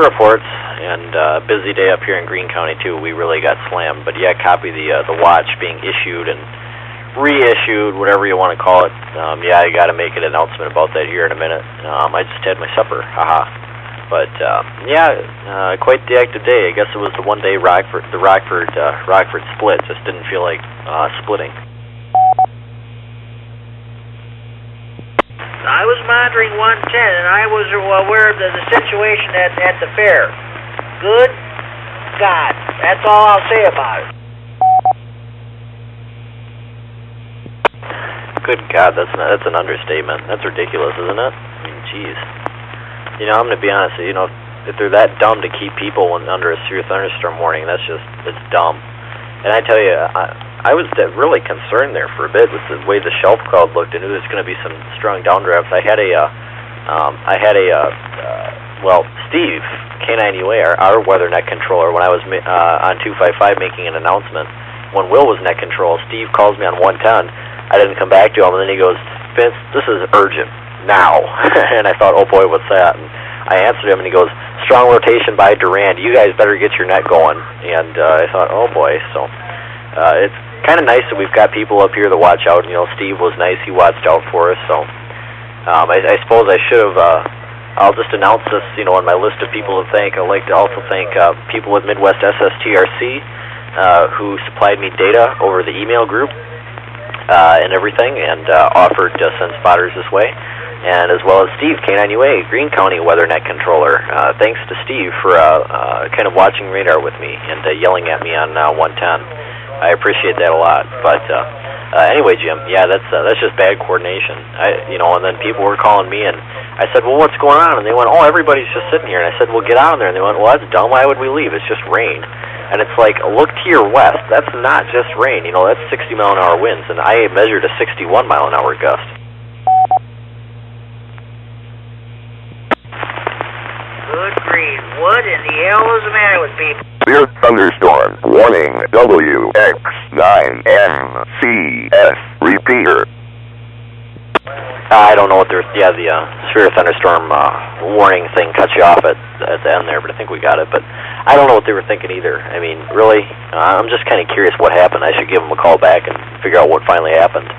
reports, and busy day up here in Greene County too. We really got slammed. But yeah, copy the watch being issued and reissued, whatever you want to call it. Yeah, I got to make an announcement about that here in a minute. I just had my supper, haha. But yeah, quite the active day. I guess it was the one day Rockford split. Just didn't feel like splitting. I was monitoring 110, and I was aware of the situation at the fair. Good God, that's all I'll say about it. Good God, that's an understatement. That's ridiculous, isn't it? I mean, jeez. You know, I'm going to be honest. You know, if they're that dumb to keep people under a severe thunderstorm warning, it's dumb. And I tell you, I was really concerned there for a bit with the way the shelf cloud looked, and it was going to be some strong downdrafts. Well, Steve, K9UA, our weather net controller, when I was on 255 making an announcement, when Will was net control, Steve calls me on 110. I didn't come back to him, and then he goes, Vince, this is urgent, now. And I thought, oh boy, what's that? And I answered him, and he goes, strong rotation by Durand. You guys better get your net going. And I thought, oh boy. So it's kind of nice that we've got people up here that watch out. You know, Steve was nice. He watched out for us. So I suppose I should have, I'll just announce this, you know, on my list of people to thank. I'd like to also thank people with Midwest SSTRC who supplied me data over the email group and everything, and offered to send spotters this way. And as well as Steve, K9UA, Greene County Weather Net Controller. Thanks to Steve for kind of watching radar with me and yelling at me on 110. I appreciate that a lot. But anyway, Jim, yeah, that's just bad coordination. And then people were calling me, and I said, well, what's going on? And they went, oh, everybody's just sitting here. And I said, well, get out of there. And they went, well, that's dumb. Why would we leave? It's just rain. And it's like, look to your west. That's not just rain. You know, that's 60-mile-an-hour winds, and I measured a 61-mile-an-hour gust. Good grief. What in the hell is the matter with people? Severe thunderstorm warning WX9MCS repeater. I don't know what the severe thunderstorm warning thing cut you off at the end there, but I think we got it. But I don't know what they were thinking either. I mean, really, I'm just kind of curious what happened. I should give them a call back and figure out what finally happened.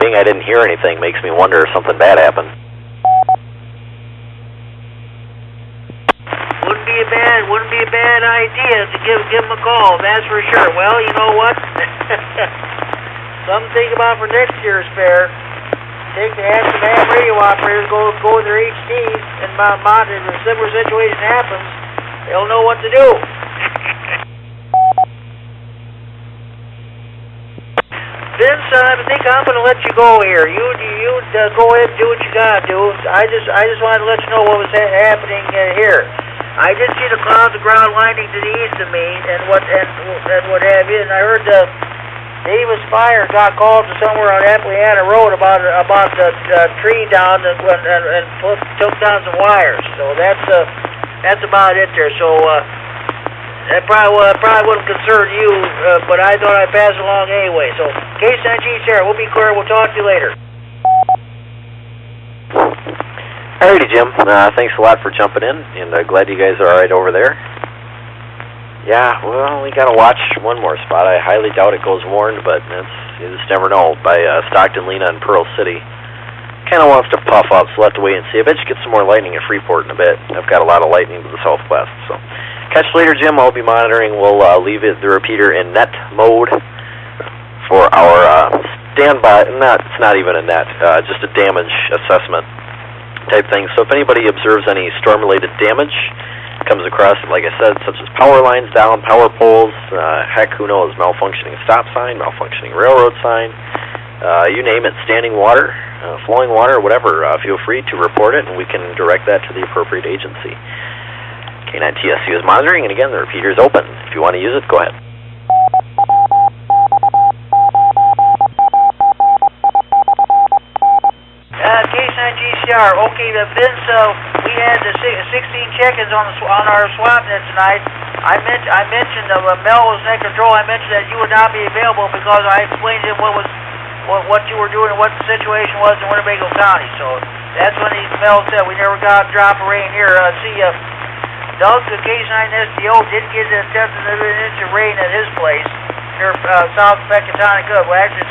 Being I didn't hear anything makes me wonder if something bad happened. Wouldn't be a bad idea to give them a call, that's for sure. Well, you know what? Something to think about for next year's fair. Ask the damn radio operators, go to their HDs and monitor. If a similar situation happens, they'll know what to do. Vince, I think I'm going to let you go here. You go ahead and do what you got to do. I just wanted to let you know what was happening here. I did see the clouds of ground lining to the east of me, and what have you. And I heard Davis Fire got called to somewhere on Appalachiana Road about the tree down and took down some wires. So that's about it there. So that probably wouldn't concern you, but I thought I'd pass along anyway. So K9G, Sarah, we'll be clear. We'll talk to you later. Alrighty, Jim. Thanks a lot for jumping in, and glad you guys are alright over there. Yeah, well, we gotta watch one more spot. I highly doubt it goes warned, but you just never know. By Stockton, Lena, and Pearl City. Kind of wants to puff up, so we'll have to wait and see. I bet you get some more lightning in Freeport in a bit. I've got a lot of lightning to the southwest. So, catch you later, Jim. I'll be monitoring. We'll leave the repeater in net mode for our standby. It's not even a net, just a damage assessment type thing. So if anybody observes any storm-related damage, comes across, like I said, such as power lines down, power poles, heck, who knows, malfunctioning stop sign, malfunctioning railroad sign, you name it, standing water, flowing water, whatever, feel free to report it, and we can direct that to the appropriate agency. K9TSU is monitoring, and again, the repeater is open. If you want to use it, go ahead. K9GCR, okay, Vince, we had the 16 check-ins on our swap net tonight. I mentioned Mel was net control. I mentioned that you would not be available because I explained to him what you were doing and what the situation was in Winnebago County. So that's when Mel said we never got a drop of rain here. Doug, the K9SDO, did get a tenth of an inch of rain at his place near south of Pecatonica. Well, actually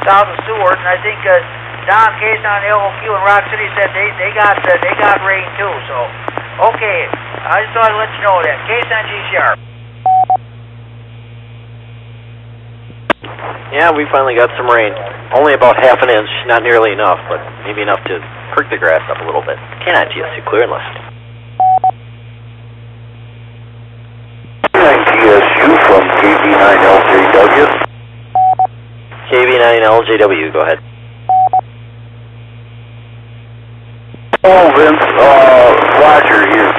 south of Seward, and I think Don K9LOQ in Rock City said they got rain too. So okay, I just thought I'd let you know that. K9GCR. Yeah, we finally got some rain. Only about half an inch, not nearly enough, but maybe enough to perk the grass up a little bit. K9TSU, clear and list. K9TSU from KB9LJW. KB9LJW, go ahead. Oh, Vince, Roger here.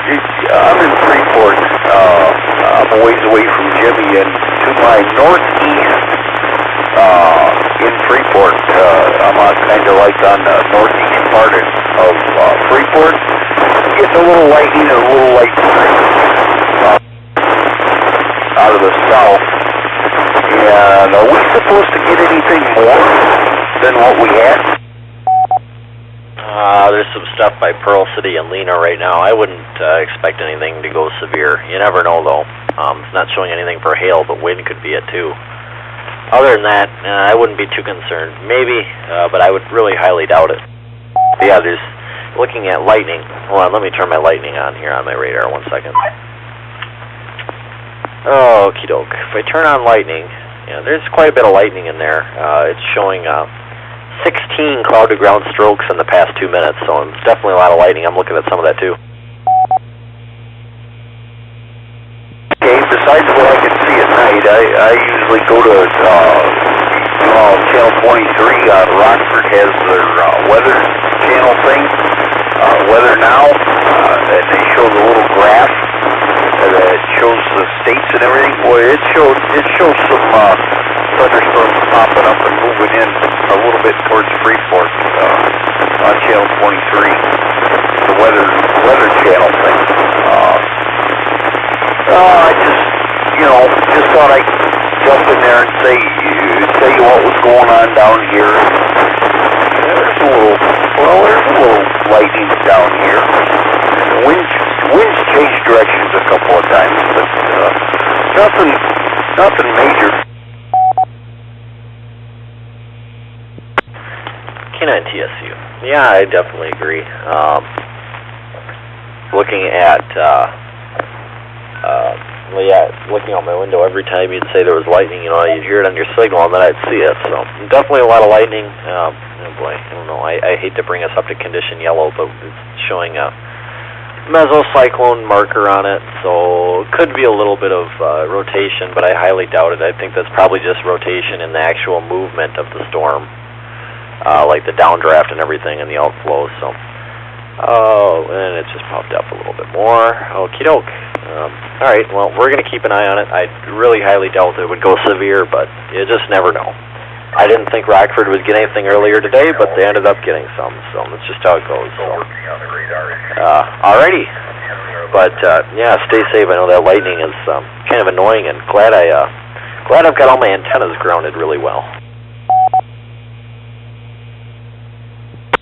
I'm in Freeport. I'm a ways away from Jimmy, and to my northeast in Freeport, I'm kind of like on the northeast part of Freeport. Getting a little lightning and a little light out of the south. And are we supposed to get anything more than what we had? There's some stuff by Pearl City and Lena right now. I wouldn't expect anything to go severe. You never know, though. It's not showing anything for hail, but wind could be it, too. Other than that, I wouldn't be too concerned. Maybe, but I would really highly doubt it. Yeah, there's looking at lightning. Hold on, let me turn my lightning on here on my radar. 1 second. Okie doke. If I turn on lightning, yeah, there's quite a bit of lightning in there. It's showing 16 cloud to ground strokes in the past 2 minutes, so it's definitely a lot of lightning. I'm looking at some of that too. Okay, besides what I can see at night, I usually go to Channel 23 on Rockford has their weather channel thing, Weather Now, and they show the little graph that shows the states and everything. Boy, it shows some thunderstorms popping up and moving in a little bit towards Freeport on Channel 23, the weather channel thing. I just thought I'd jump in there and tell you what was going on down here. There's a little lightning down here. Winds changed directions a couple of times, but nothing major. K9TSU. Yeah, I definitely agree. Looking out my window, every time you'd say there was lightning, you'd hear it on your signal, and then I'd see it. So definitely a lot of lightning. Oh boy, I don't know. I hate to bring us up to condition yellow, but it's showing a mesocyclone marker on it, so it could be a little bit of rotation, but I highly doubt it. I think that's probably just rotation in the actual movement of the storm, like the downdraft and everything and the outflow. So, and it just popped up a little bit more. Okie doke. All right, well, we're going to keep an eye on it. I really highly doubt it would go severe, but you just never know. I didn't think Rockford would get anything earlier today, but they ended up getting some, so that's just how it goes. So, alrighty. But, yeah, stay safe. I know that lightning is kind of annoying, and glad I've got all my antennas grounded really well.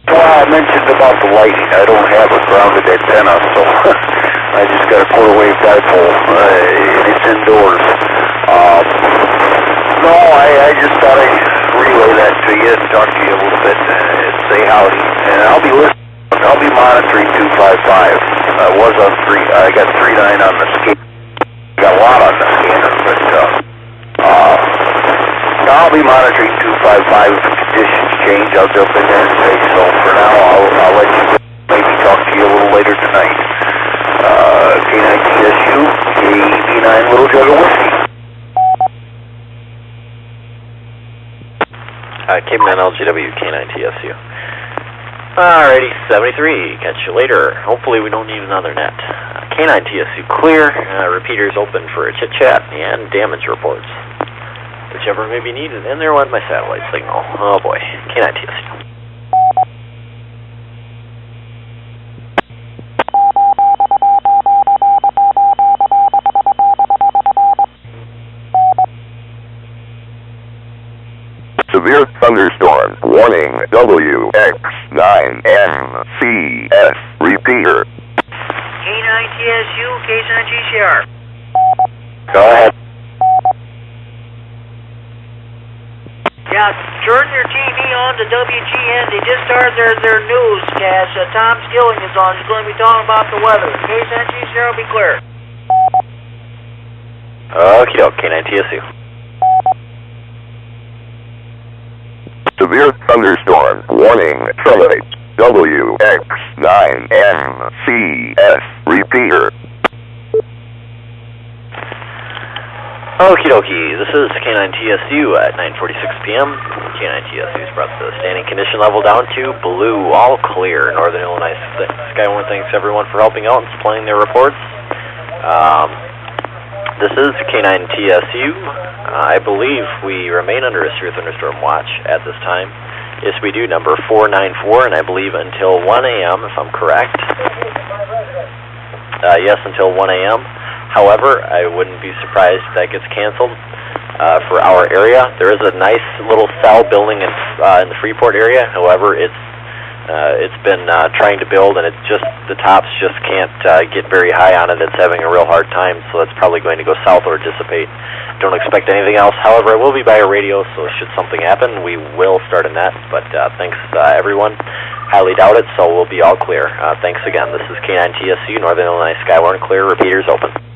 Well, I mentioned about the lighting. I don't have a grounded antenna, so I just got a quarter-wave dipole, and it's indoors. No, I just thought I'd relay that to you and talk to you a little bit and say howdy. And I'll be listening. I'll be monitoring 255. I got 39 on the scanner. Got a lot on the scanner, but I'll be monitoring 255. If the conditions change, I'll jump in there and say so. For now, I'll let you maybe talk to you a little later tonight. K9TSU, KV9 Little Jug of Whiskey. Cape 9 LGW, K9TSU. Alrighty, 73, catch you later. Hopefully we don't need another net. K9TSU clear, repeaters open for a chit-chat and damage reports. Whichever may be needed, and there went my satellite signal. Oh boy, K9TSU. Severe thunderstorm warning WX9MCS repeater. K9TSU, K9GCR. Go ahead. Yeah, turn your TV on to WGN. They just started their newscast. Tom Skilling is on. He's going to be talking about the weather. K9GCR will be clear. Okie doke, K9TSU. Severe thunderstorm warning terminate WX9MCS repeater. Okie dokie, this is K9TSU at 9:46 p.m. K9TSU is brought the standing condition level down to blue, all clear. Northern Illinois Skywarn thanks everyone for helping out and supplying their reports. This is K9TSU. I believe we remain under a severe thunderstorm watch at this time. Yes, we do, number 494, and I believe until 1 a.m., if I'm correct. Yes, until 1 a.m. However, I wouldn't be surprised if that gets canceled for our area. There is a nice little cell building in the Freeport area. However, it's been trying to build, and the tops just can't get very high on it. It's having a real hard time, so it's probably going to go south or dissipate. Don't expect anything else. However, I will be by a radio, so should something happen, we will start a net. But thanks, everyone. highly doubt it, so we'll be all clear. Thanks again. This is K9 TSU, Northern Illinois Skywarn, clear, repeaters open.